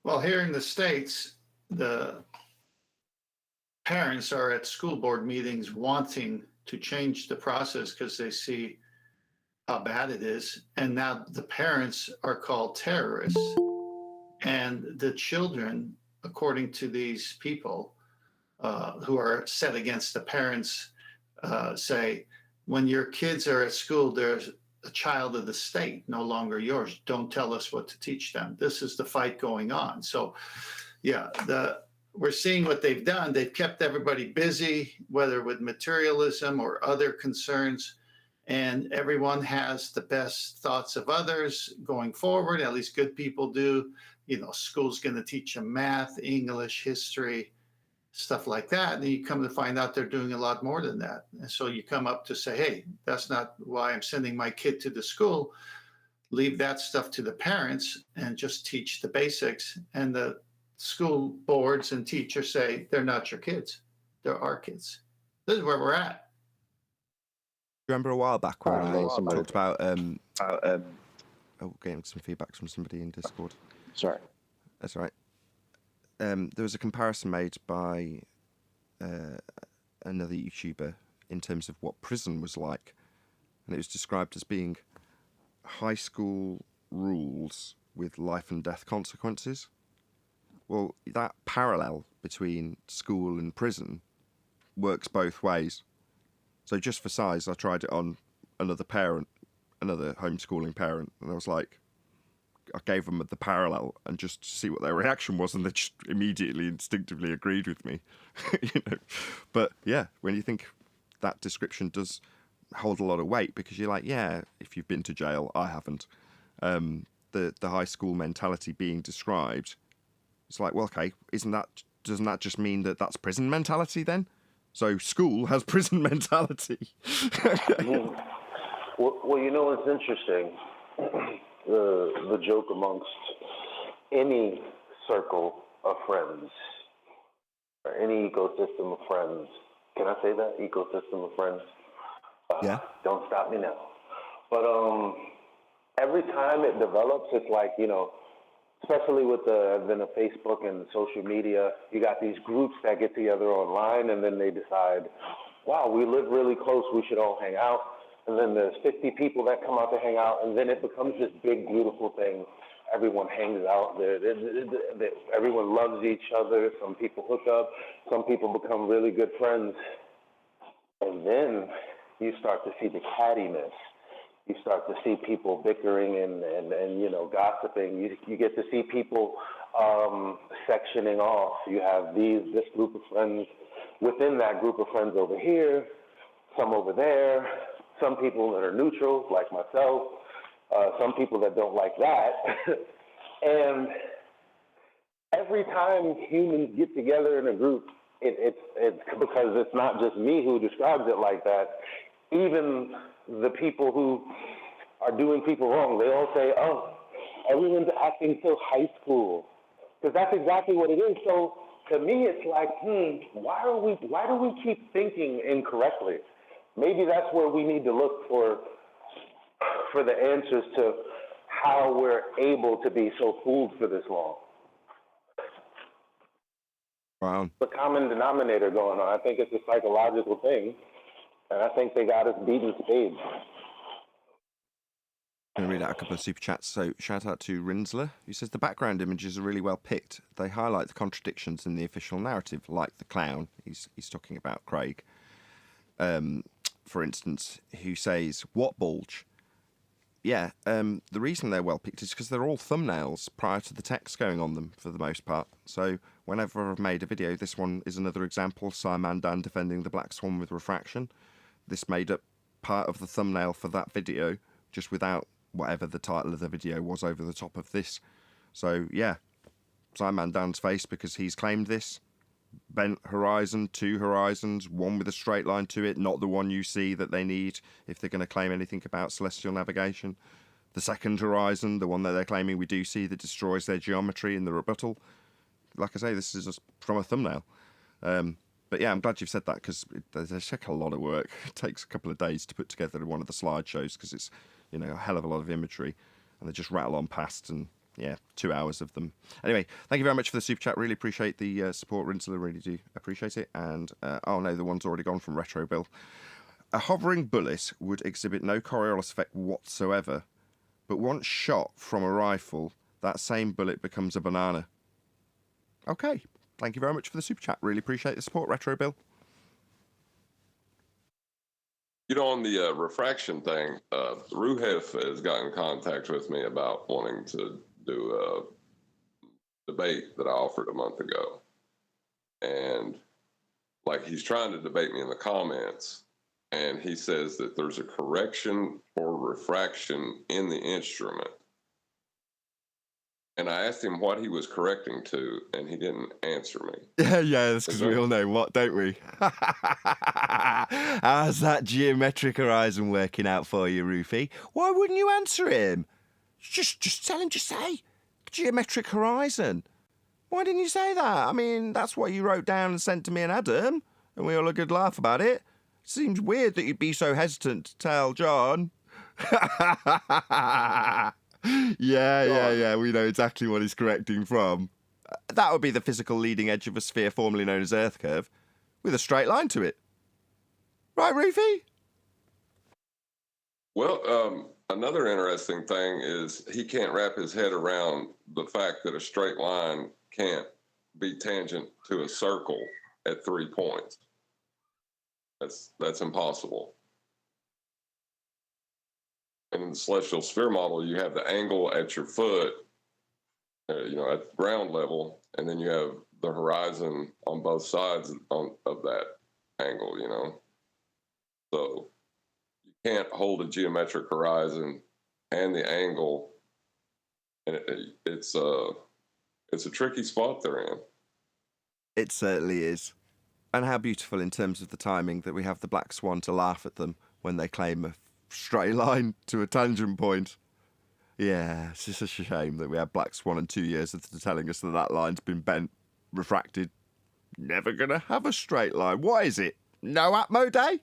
S5: Well, here in the States, the parents are at school board meetings wanting to change the process because they see how bad it is. And now the parents are called terrorists. And the children, according to these people who are set against the parents, say, when your kids are at school, there's a child of the state, no longer yours. Don't tell us what to teach them. This is the fight going on. So, yeah, we're seeing what they've done. They've kept everybody busy, whether with materialism or other concerns, and everyone has the best thoughts of others going forward. At least good people do. You know, school's going to teach them math, English, history, stuff like that. And you come to find out they're doing a lot more than that. And so you come up to say, hey, that's not why I'm sending my kid to the school. Leave that stuff to the parents and just teach the basics. And the school boards and teachers say, they're not your kids. They're our kids. This is where we're at.
S1: Remember a while back when I
S4: somebody-
S1: talked about getting some feedback from somebody in Discord.
S4: Sorry.
S1: That's all right. There was a comparison made by another YouTuber in terms of what prison was like, and it was described as being high school rules with life and death consequences. Well, that parallel between school and prison works both ways. So just for size, I tried it on another homeschooling parent, and I was like, I gave them the parallel and just to see what their reaction was, and they just immediately instinctively agreed with me. But yeah, when you think that description does hold a lot of weight, because you're like, yeah, if you've been to jail, I haven't. The high school mentality being described, it's like, well, okay, doesn't that just mean that that's prison mentality then? So school has prison mentality.
S9: Well, you know, it's interesting. The joke amongst any circle of friends, or any ecosystem of friends. Can I say that? Ecosystem of friends?
S1: Yeah.
S9: Don't stop me now. But every time it develops, it's like, you know, especially with the advent of Facebook and social media, you got these groups that get together online, and then they decide, wow, we live really close, we should all hang out. And then there's 50 people that come out to hang out, and then it becomes this big, beautiful thing. Everyone hangs out. Everyone loves each other. Some people hook up. Some people become really good friends. And then you start to see the cattiness. You start to see people bickering and you know, gossiping. You get to see people sectioning off. You have this group of friends within that group of friends over here, some over there, some people that are neutral, like myself, some people that don't like that. And every time humans get together in a group, it's because it's not just me who describes it like that. Even the people who are doing people wrong, they all say, oh, everyone's acting so high school. Because that's exactly what it is. So to me, it's like, why do we keep thinking incorrectly? Maybe that's where we need to look for the answers to how we're able to be so fooled for this long.
S1: Wow.
S9: The common denominator going on. I think it's a psychological thing, and I think they got us beat in spades.
S1: I'm going to read out a couple of super chats. So shout out to Rinsler, who says the background images are really well picked. They highlight the contradictions in the official narrative, like the clown. He's talking about Craig. For instance, who says, what bulge? Yeah, the reason they're well picked is because they're all thumbnails prior to the text going on them, for the most part. So whenever I've made a video, this one is another example, Simon Dan defending the black swan with refraction. This made up part of the thumbnail for that video, just without whatever the title of the video was over the top of this. So yeah, Simon Dan's face, because he's claimed this. Bent horizon, 2 horizons, one with a straight line to it, not the one you see that they need if they're going to claim anything about celestial navigation. The second horizon, the one that they're claiming we do see that destroys their geometry in the rebuttal. Like I say, this is just from a thumbnail. But yeah, I'm glad you've said that because there's like a lot of work. It takes a couple of days to put together one of the slideshows because it's, you know, a hell of a lot of imagery, and they just rattle on past, and yeah, 2 hours of them. Anyway, thank you very much for the super chat. Really appreciate the support, Rinsler. Really do appreciate it. And oh no, the one's already gone from Retro Bill. A hovering bullet would exhibit no Coriolis effect whatsoever, but once shot from a rifle, that same bullet becomes a banana. Okay. Thank you very much for the super chat. Really appreciate the support, Retro Bill.
S6: You know, on the refraction thing, Ruhif has got in contact with me about wanting to do a debate that I offered a month ago. And, like, he's trying to debate me in the comments, and he says that there's a correction for refraction in the instrument. And I asked him what he was correcting to, and he didn't answer me.
S1: Yeah, that's because we all know what, don't we? How's that geometric horizon working out for you, Roofy? Why wouldn't you answer him? Just tell him, just say geometric horizon. Why didn't you say that? I mean, that's what you wrote down and sent to me and Adam, and we all had a good laugh about it. Seems weird that you'd be so hesitant to tell John. Yeah, we know exactly what he's correcting from. That would be the physical leading edge of a sphere formerly known as Earth curve, with a straight line to it. Right, Roofy?
S6: Well, another interesting thing is he can't wrap his head around the fact that a straight line can't be tangent to a circle at 3 points. That's impossible. And in the celestial sphere model, you have the angle at your foot, at ground level, and then you have the horizon on both sides of that angle, So you can't hold a geometric horizon and the angle, and it's a tricky spot they're in.
S1: It certainly is. And how beautiful in terms of the timing that we have the Black Swan to laugh at them when they claim a straight line to a tangent point. Yeah, it's just a shame that we had Black Swan in 2 years after telling us that line's been bent, refracted. Never gonna have a straight line. What is it? No Atmo Day?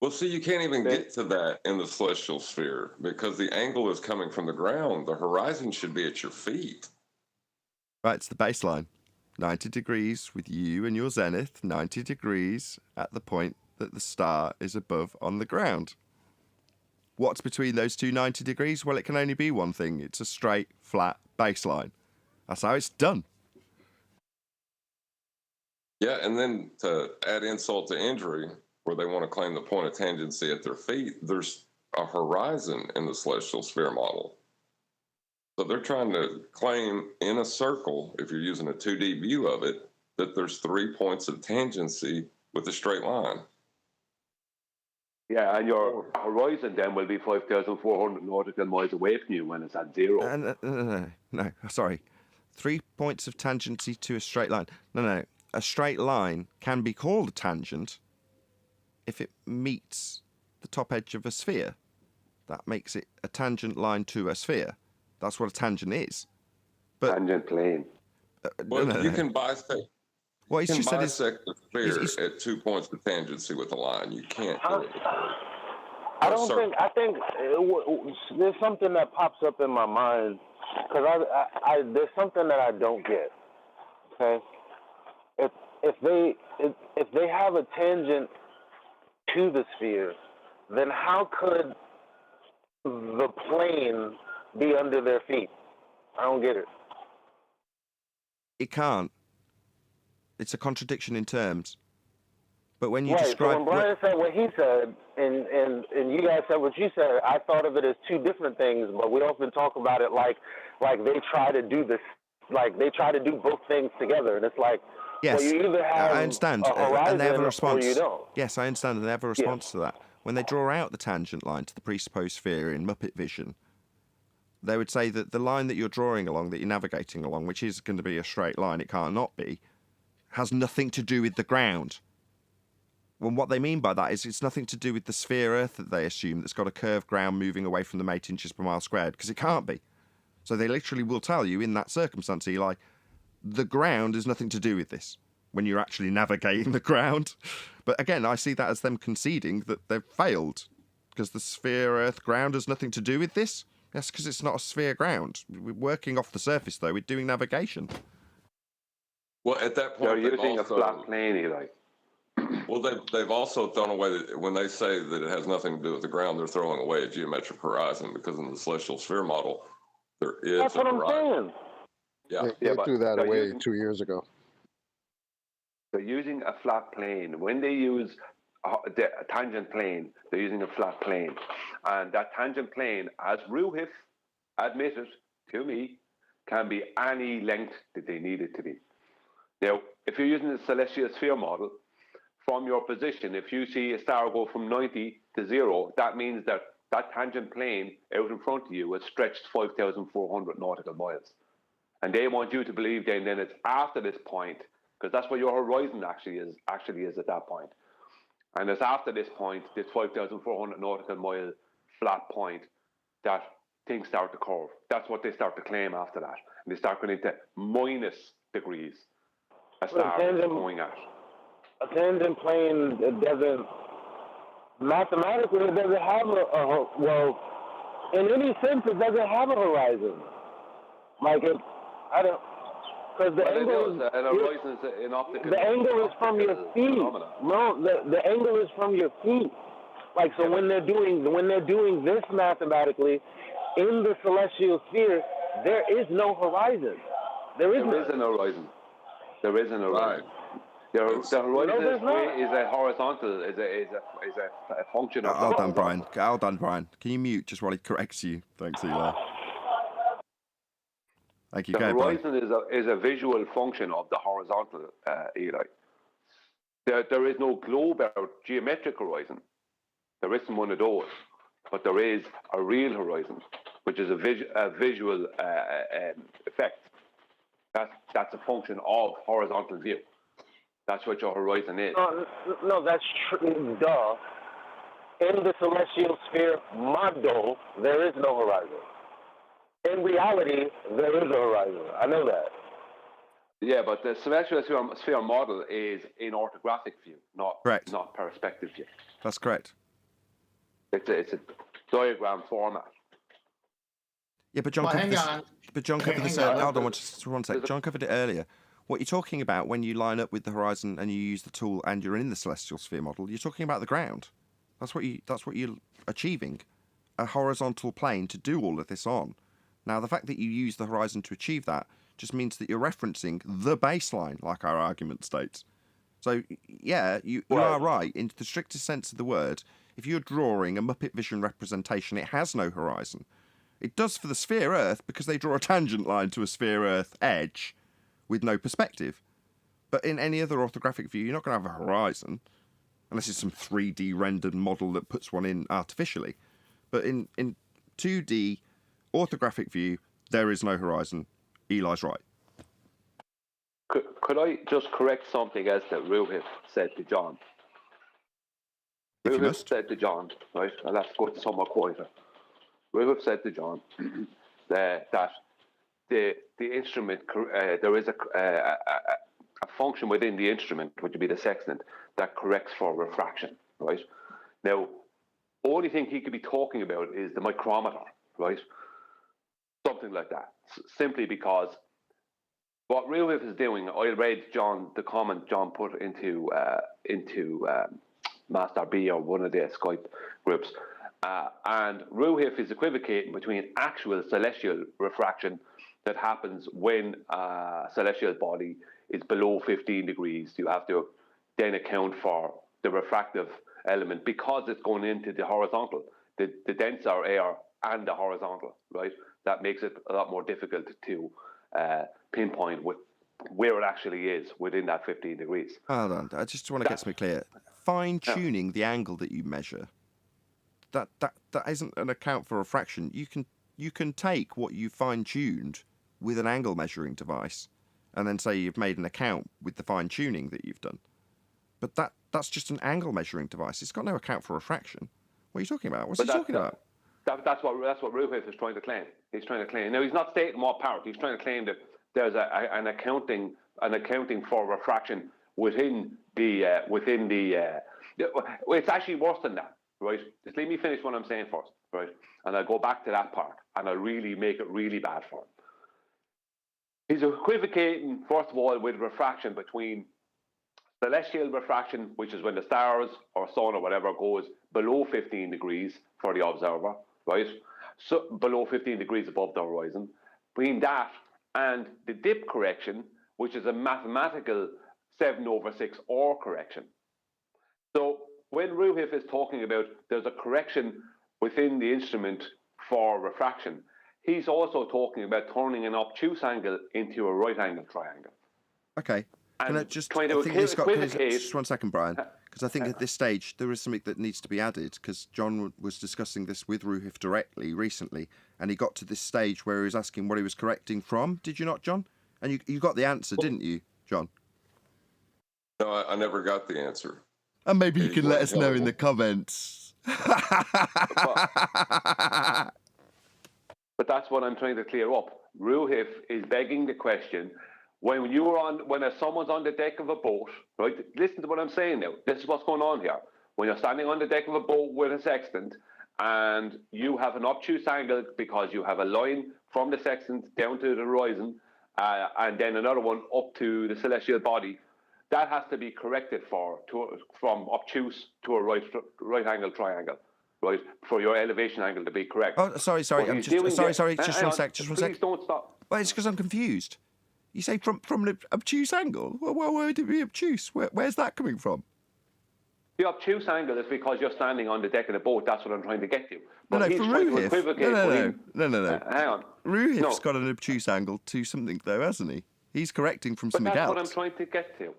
S6: Well, see, you can't even get to that in the celestial sphere because the angle is coming from the ground. The horizon should be at your feet.
S1: Right, it's the baseline. 90 degrees with you and your zenith, 90 degrees at the point that the star is above on the ground. What's between those two 90 degrees? Well, it can only be one thing. It's a straight, flat baseline. That's how it's done.
S6: Yeah, and then to add insult to injury, where they want to claim the point of tangency at their feet, there's a horizon in the celestial sphere model. So they're trying to claim in a circle, if you're using a 2D view of it, that there's 3 points of tangency with a straight line.
S7: Yeah, and your horizon then will be 5,400 nautical miles away from you when it's at zero.
S1: No, sorry. 3 points of tangency to a straight line. No. A straight line can be called a tangent if it meets the top edge of a sphere. That makes it a tangent line to a sphere. That's what a tangent is. But,
S7: tangent plane.
S6: Well, you can bisect.
S1: What he's just said is
S6: the sphere at 2 points of tangency with a line. You can't do it.
S9: I think there's something that pops up in my mind because there's something that I don't get. Okay, if they have a tangent to the sphere, then how could the plane be under their feet? I don't get it.
S1: It can't. It's a contradiction in terms. But when you
S9: right,
S1: describe...
S9: so when Brian said what he said, and you guys said what you said, I thought of it as two different things, but we often talk about it like they try to do this, like they try to do both things together, and it's like,
S1: yes,
S9: well, you either have
S1: I understand,
S9: a horizon
S1: and they have a response.
S9: or you don't.
S1: Yes, I understand, and they have a response to that. When they draw out the tangent line to the presupposed sphere in Muppet Vision, they would say that the line that you're drawing along, that you're navigating along, which is going to be a straight line, it can't not be, has nothing to do with the ground. Well, what they mean by that is it's nothing to do with the sphere Earth that they assume that's got a curved ground moving away from them 8 inches per mile squared, because it can't be. So they literally will tell you in that circumstance, Eli, the ground has nothing to do with this. when you're actually navigating the ground. But again, I see that as them conceding that they've failed because the sphere, Earth, ground has nothing to do with this. That's because it's not a sphere ground. We're working off the surface, though. We're doing navigation.
S6: Well, at that
S7: They're
S6: point, they've
S7: using
S6: also,
S7: a flat plane, Eli.
S6: well, they've also thrown away that when they say that it has nothing to do with the ground, they're throwing away a geometric horizon because in the celestial sphere model, there is
S9: That's
S6: a
S9: what I'm
S6: horizon.
S9: saying.
S6: Yeah.
S3: They
S7: but
S3: threw that
S7: they're
S3: away
S7: using-
S3: 2 years ago.
S7: They're using a flat plane. When they use a tangent plane, they're using a flat plane. And that tangent plane, as Roofy admitted to me, can be any length that they need it to be. Now, if you're using the celestial sphere model, from your position, if you see a star go from 90 to 0, that means that that tangent plane out in front of you is stretched 5,400 nautical miles. And they want you to believe then it's after this point, because that's where your horizon actually is at that point. And it's after this point, this 5,400 nautical mile flat point, that things start to curve. That's what they start to claim after that. And they start going into minus degrees. A star is going at.
S9: A tangent plane doesn't, mathematically, it doesn't have well, in any sense, it doesn't have a horizon. Like it, I don't, because the angle is,
S7: an horizon is an optical.
S9: the angle is from your feet.
S7: Phenomena.
S9: No, the angle is from your feet. Like, so when they're doing this mathematically, in the celestial sphere, there is no horizon. There is
S7: an horizon. There is an horizon.
S6: Right.
S7: The horizon
S9: there's
S7: is a horizontal, is a function of.
S1: Hold on, Brian. Hold on, Brian. Can you mute just while he corrects you? Thanks, Eli. Thank you.
S7: The
S1: Go ahead, Brian.
S7: horizon is a visual function of the horizontal, Eli. There is no globe or geometric horizon. There isn't one of those, but there is a real horizon, which is a visual effect. That's a function of horizontal view. That's what your horizon is.
S9: No, that's true. Duh. In the celestial sphere model, there is no horizon. In reality, there is a horizon. I know that.
S7: Yeah, but the celestial sphere model is in orthographic view, not perspective view.
S1: That's correct.
S7: It's a diagram format.
S1: Yeah, but John
S5: Well,
S1: covered
S5: hang
S1: this.
S5: on.
S1: But John covered this.
S5: Hang on.
S1: Hold on, just one sec. John covered it earlier. What you're talking about when you line up with the horizon and you use the tool and you're in the celestial sphere model, you're talking about the ground. That's what you're achieving, a horizontal plane to do all of this on. Now, the fact that you use the horizon to achieve that just means that you're referencing the baseline, like our argument states. So, yeah, you are right. In the strictest sense of the word, if you're drawing a Muppet Vision representation, it has no horizon. It does for the sphere Earth because they draw a tangent line to a sphere Earth edge with no perspective. But in any other orthographic view, you're not going to have a horizon, unless it's some 3D rendered model that puts one in artificially. But in 2D orthographic view, there is no horizon. Eli's right.
S7: Could I just correct something else that Roofy said to John?
S1: If you
S7: Roofy
S1: must.
S7: said to John, right, and let's go to somewhat quieter. Roofy said to John that the instrument, there is a function within the instrument, which would be the sextant, that corrects for refraction, right? Now, only thing he could be talking about is the micrometer, right? Something like that, simply because what Roofy is doing, I read the comment John put into Master B or one of the Skype groups, and Roofy is equivocating between actual celestial refraction that happens when a celestial body is below 15 degrees. You have to then account for the refractive element because it's going into the horizontal, the denser air and the horizontal, right? That makes it a lot more difficult to pinpoint where it actually is within that 15 degrees.
S1: Hold on, I just want to get something clear. Fine-tuning the angle that you measure, that isn't an account for refraction. You can take what you fine-tuned with an angle measuring device and then say you've made an account with the fine-tuning that you've done. But that's just an angle measuring device. It's got no account for refraction. What are you talking about? What's he talking about?
S7: That's what Roofy is trying to claim. He's trying to claim. Now, he's not stating what part. He's trying to claim that there's an accounting for refraction within the it's actually worse than that, right? Just let me finish what I'm saying first, right? And I'll go back to that part, and I'll really make it really bad for him. He's equivocating, first of all, with refraction between celestial refraction, which is when the stars or sun or whatever goes below 15 degrees for the observer, right? So below 15 degrees above the horizon. Between that and the dip correction, which is a mathematical 7/6 or correction. So when Roofy is talking about there's a correction within the instrument for refraction, he's also talking about turning an obtuse angle into a right angle triangle.
S1: Okay. Can I just,
S7: trying to
S1: I think this got,
S7: equivocate.
S1: just one second, Brian, because I think at this stage there is something that needs to be added, because John was discussing this with Roofy directly recently, and he got to this stage where he was asking what he was correcting from. Did you not, John? And you got the answer, didn't you, John?
S6: No, I never got the answer.
S1: And maybe you can let us know in the comments.
S7: But that's what I'm trying to clear up. Roofy is begging the question, when someone's on the deck of a boat, right? Listen to what I'm saying now. This is what's going on here. When you're standing on the deck of a boat with a sextant and you have an obtuse angle because you have a line from the sextant down to the horizon and then another one up to the celestial body, that has to be corrected from obtuse to a right angle triangle, right? For your elevation angle to be correct.
S1: Oh, sorry. I'm just sorry. Just one sec.
S7: Please don't stop.
S1: Well, it's because I'm confused. You say from an obtuse angle? Well, why would it be obtuse? Where's that coming from?
S7: The obtuse angle is because you're standing on the deck of the boat. That's what I'm trying to get to. But
S1: No,
S7: he's
S1: for
S7: trying to
S1: Roofy.
S7: equivocate.
S1: No.
S7: Hang on.
S1: Roofy's got an obtuse angle to something, though, hasn't he? He's correcting from something else.
S7: That's what I'm trying to get to.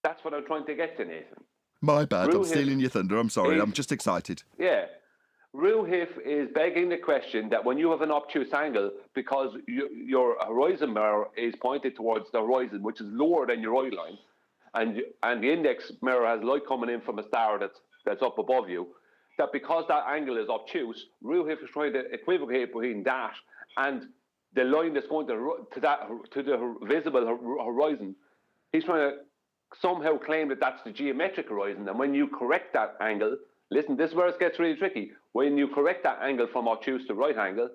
S7: That's what I'm trying to get to, Nathan.
S1: My bad. I'm stealing your thunder. I'm sorry. I'm just excited.
S7: Yeah. Roofy is begging the question that when you have an obtuse angle, because your horizon mirror is pointed towards the horizon, which is lower than your eye line, and the index mirror has light coming in from a star that's up above you, that because that angle is obtuse, Roofy is trying to equivocate between that and the line that's going to the visible horizon. He's trying to somehow claim that that's the geometric horizon, and when you correct that angle, listen, this is where it gets really tricky. When you correct that angle from obtuse to right angle,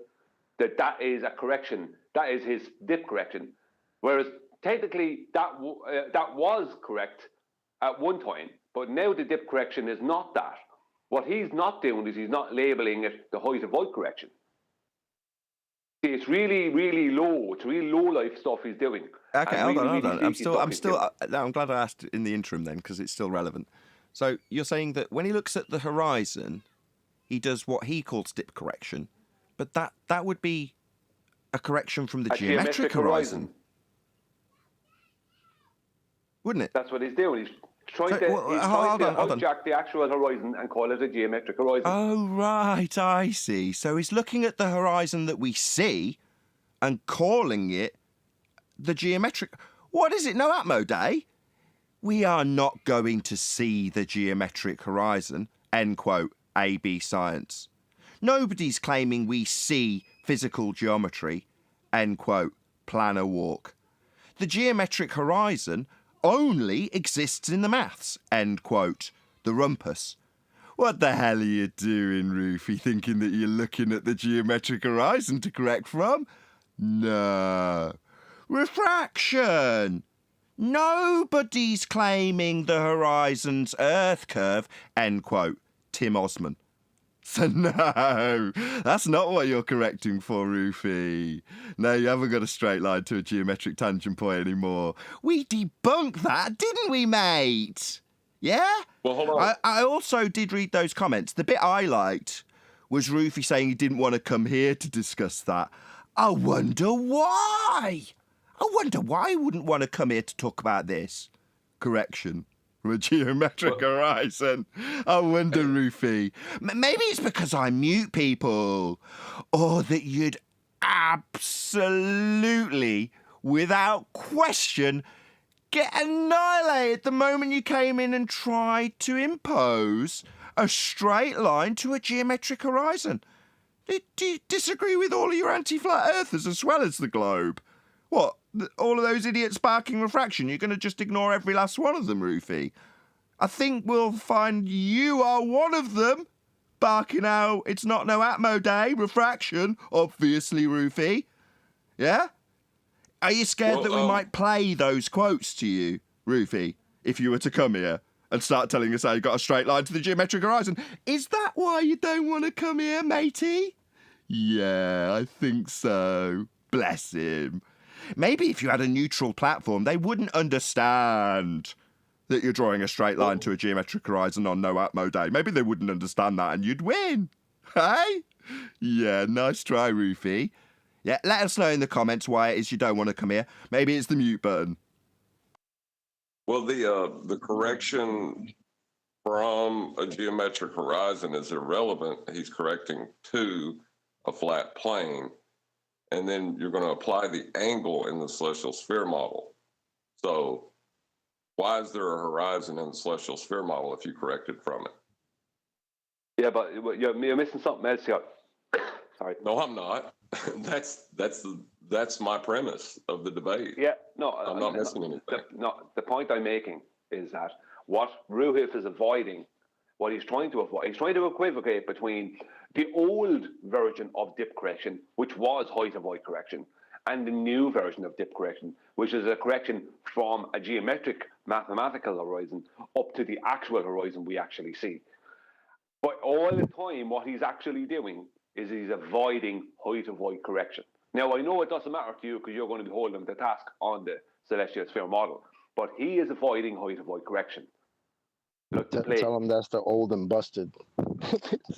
S7: that is a correction. That is his dip correction. Whereas technically that was correct at one time, but now the dip correction is not that. What he's not doing is he's not labeling it the height of void correction. See, it's really, really low. It's really low life stuff he's doing.
S1: Okay, hold on. I'm glad I asked in the interim then, because it's still relevant. So you're saying that when he looks at the horizon, he does what he calls dip correction, but that would be a correction from the geometric horizon, wouldn't it?
S7: That's what he's doing. He's trying to hijack the actual horizon and call it a geometric horizon.
S1: Oh, right, I see. So he's looking at the horizon that we see and calling it the geometric... What is it, no Atmo Day? We are not going to see the geometric horizon, end quote, AB Science. Nobody's claiming we see physical geometry, end quote, Planar Walk. The geometric horizon only exists in the maths, end quote, the Rumpus. What the hell are you doing, Roofy, thinking that you're looking at the geometric horizon to correct from? No. Refraction! Nobody's claiming the horizon's Earth curve, end quote, Tim Osman. So no, that's not what you're correcting for, Roofy. No, you haven't got a straight line to a geometric tangent point anymore. We debunked that, didn't we, mate? Yeah?
S6: Well, hold on.
S1: I also did read those comments. The bit I liked was Roofy saying he didn't want to come here to discuss that. I wonder why. I wonder why he wouldn't want to come here to talk about this. Correction. From a geometric horizon. I wonder, Roofy. Maybe it's because I mute people. Or that you'd absolutely, without question, get annihilated the moment you came in and tried to impose a straight line to a geometric horizon. Do you disagree with all of your anti-flat earthers as well as the globe? What, all of those idiots sparking refraction? You're going to just ignore every last one of them, Roofy? I think we'll find you are one of them, barking out, it's not no Atmo day, refraction, obviously, Roofy. Yeah? Are you scared that we might play those quotes to you, Roofy, if you were to come here and start telling us how you got a straight line to the geometric horizon? Is that why you don't want to come here, matey? Yeah, I think so. Bless him. Maybe if you had a neutral platform, they wouldn't understand that you're drawing a straight line to a geometric horizon on no Atmo day. Maybe they wouldn't understand that and you'd win. Hey? Yeah, nice try, Roofy. Yeah, let us know in the comments why it is you don't want to come here. Maybe it's the mute button.
S6: Well, the correction from a geometric horizon is irrelevant. He's correcting to a flat plane. And then you're going to apply the angle in the celestial sphere model. So why is there a horizon in the celestial sphere model if you corrected from it?
S7: Yeah, but you're missing something else here. Sorry.
S6: No, I'm not. That's my premise of the debate.
S7: Yeah, no,
S6: I'm not missing anything.
S7: The point I'm making is that what Ruhif is avoiding, what he's trying to avoid, he's trying to equivocate between the old version of dip correction, which was height of void correction, and the new version of dip correction, which is a correction from a geometric mathematical horizon up to the actual horizon we actually see. But all the time, what he's actually doing is he's avoiding height of void correction. Now, I know it doesn't matter to you because you're going to be holding him to task on the celestial sphere model, but he is avoiding height of void correction.
S3: Tell him that's the old and busted.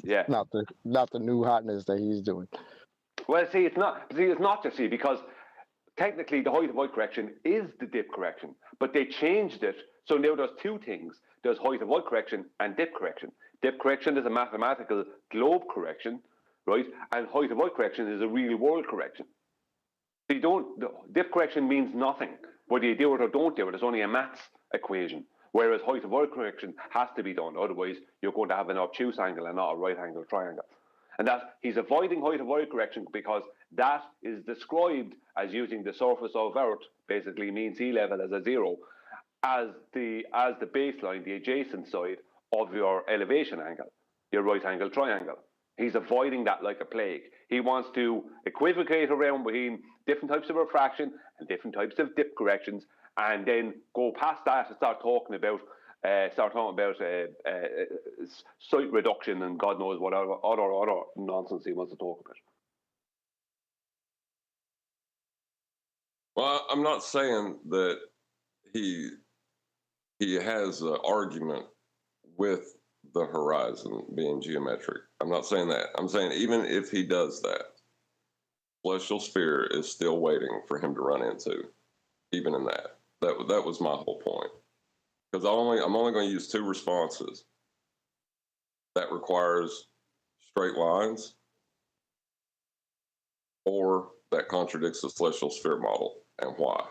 S7: Yeah.
S3: Not the new hotness that he's doing.
S7: Well, see, it's not to see, because technically the height of void correction is the dip correction, but they changed it. So now there's two things. There's height of void correction and dip correction. Dip correction is a mathematical globe correction, right? And height of void correction is a real world correction. So dip correction means nothing. Whether you do it or don't do it, it's only a maths equation. Whereas height of void correction has to be done. Otherwise, you're going to have an obtuse angle and not a right angle triangle. And that he's avoiding height of void correction because that is described as using the surface of Earth, basically mean sea level as a zero, as the baseline, the adjacent side of your elevation angle, your right angle triangle. He's avoiding that like a plague. He wants to equivocate around between different types of refraction and different types of dip corrections, and then go past that and start talking about site reduction and God knows what other nonsense he wants to talk about.
S6: Well, I'm not saying that he has an argument with the horizon being geometric. I'm not saying that. I'm saying even if he does that, celestial sphere is still waiting for him to run into, even in that. That was my whole point. Because I'm only going to use two responses. That requires straight lines, or that contradicts the celestial sphere model, and why.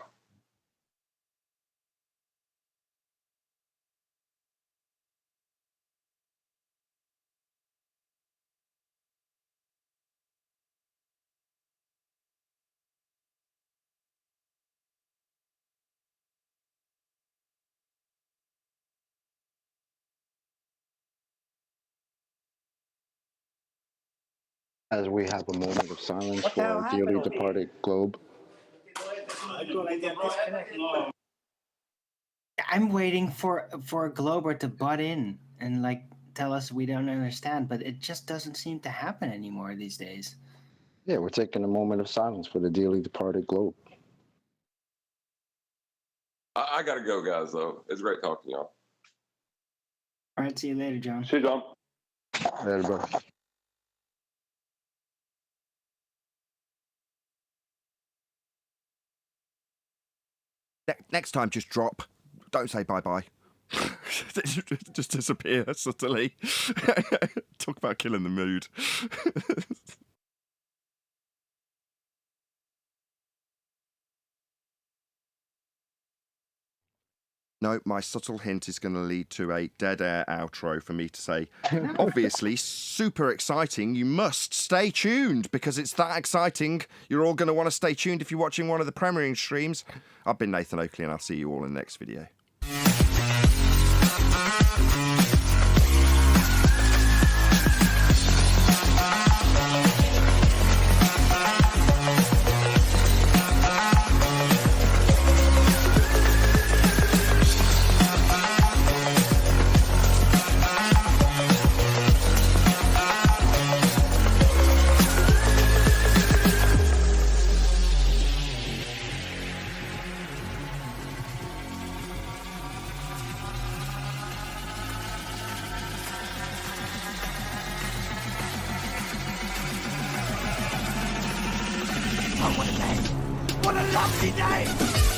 S3: As we have a moment of silence for our dearly departed globe.
S2: I'm waiting for a Glober to butt in and like tell us we don't understand, but it just doesn't seem to happen anymore these days.
S3: Yeah, we're taking a moment of silence for the dearly departed globe.
S6: I got to go, guys, though. It's great talking to y'all.
S2: All right, see you later, John.
S7: See you, John.
S3: Later, bro.
S1: Next time, just drop. Don't say bye-bye. Just disappear subtly. Talk about killing the mood. No, my subtle hint is going to lead to a dead air outro for me to say, obviously, super exciting. You must stay tuned because it's that exciting. You're all going to want to stay tuned if you're watching one of the premiering streams. I've been Nathan Oakley, and I'll see you all in the next video.
S10: Oh, what a day! What a lovely day!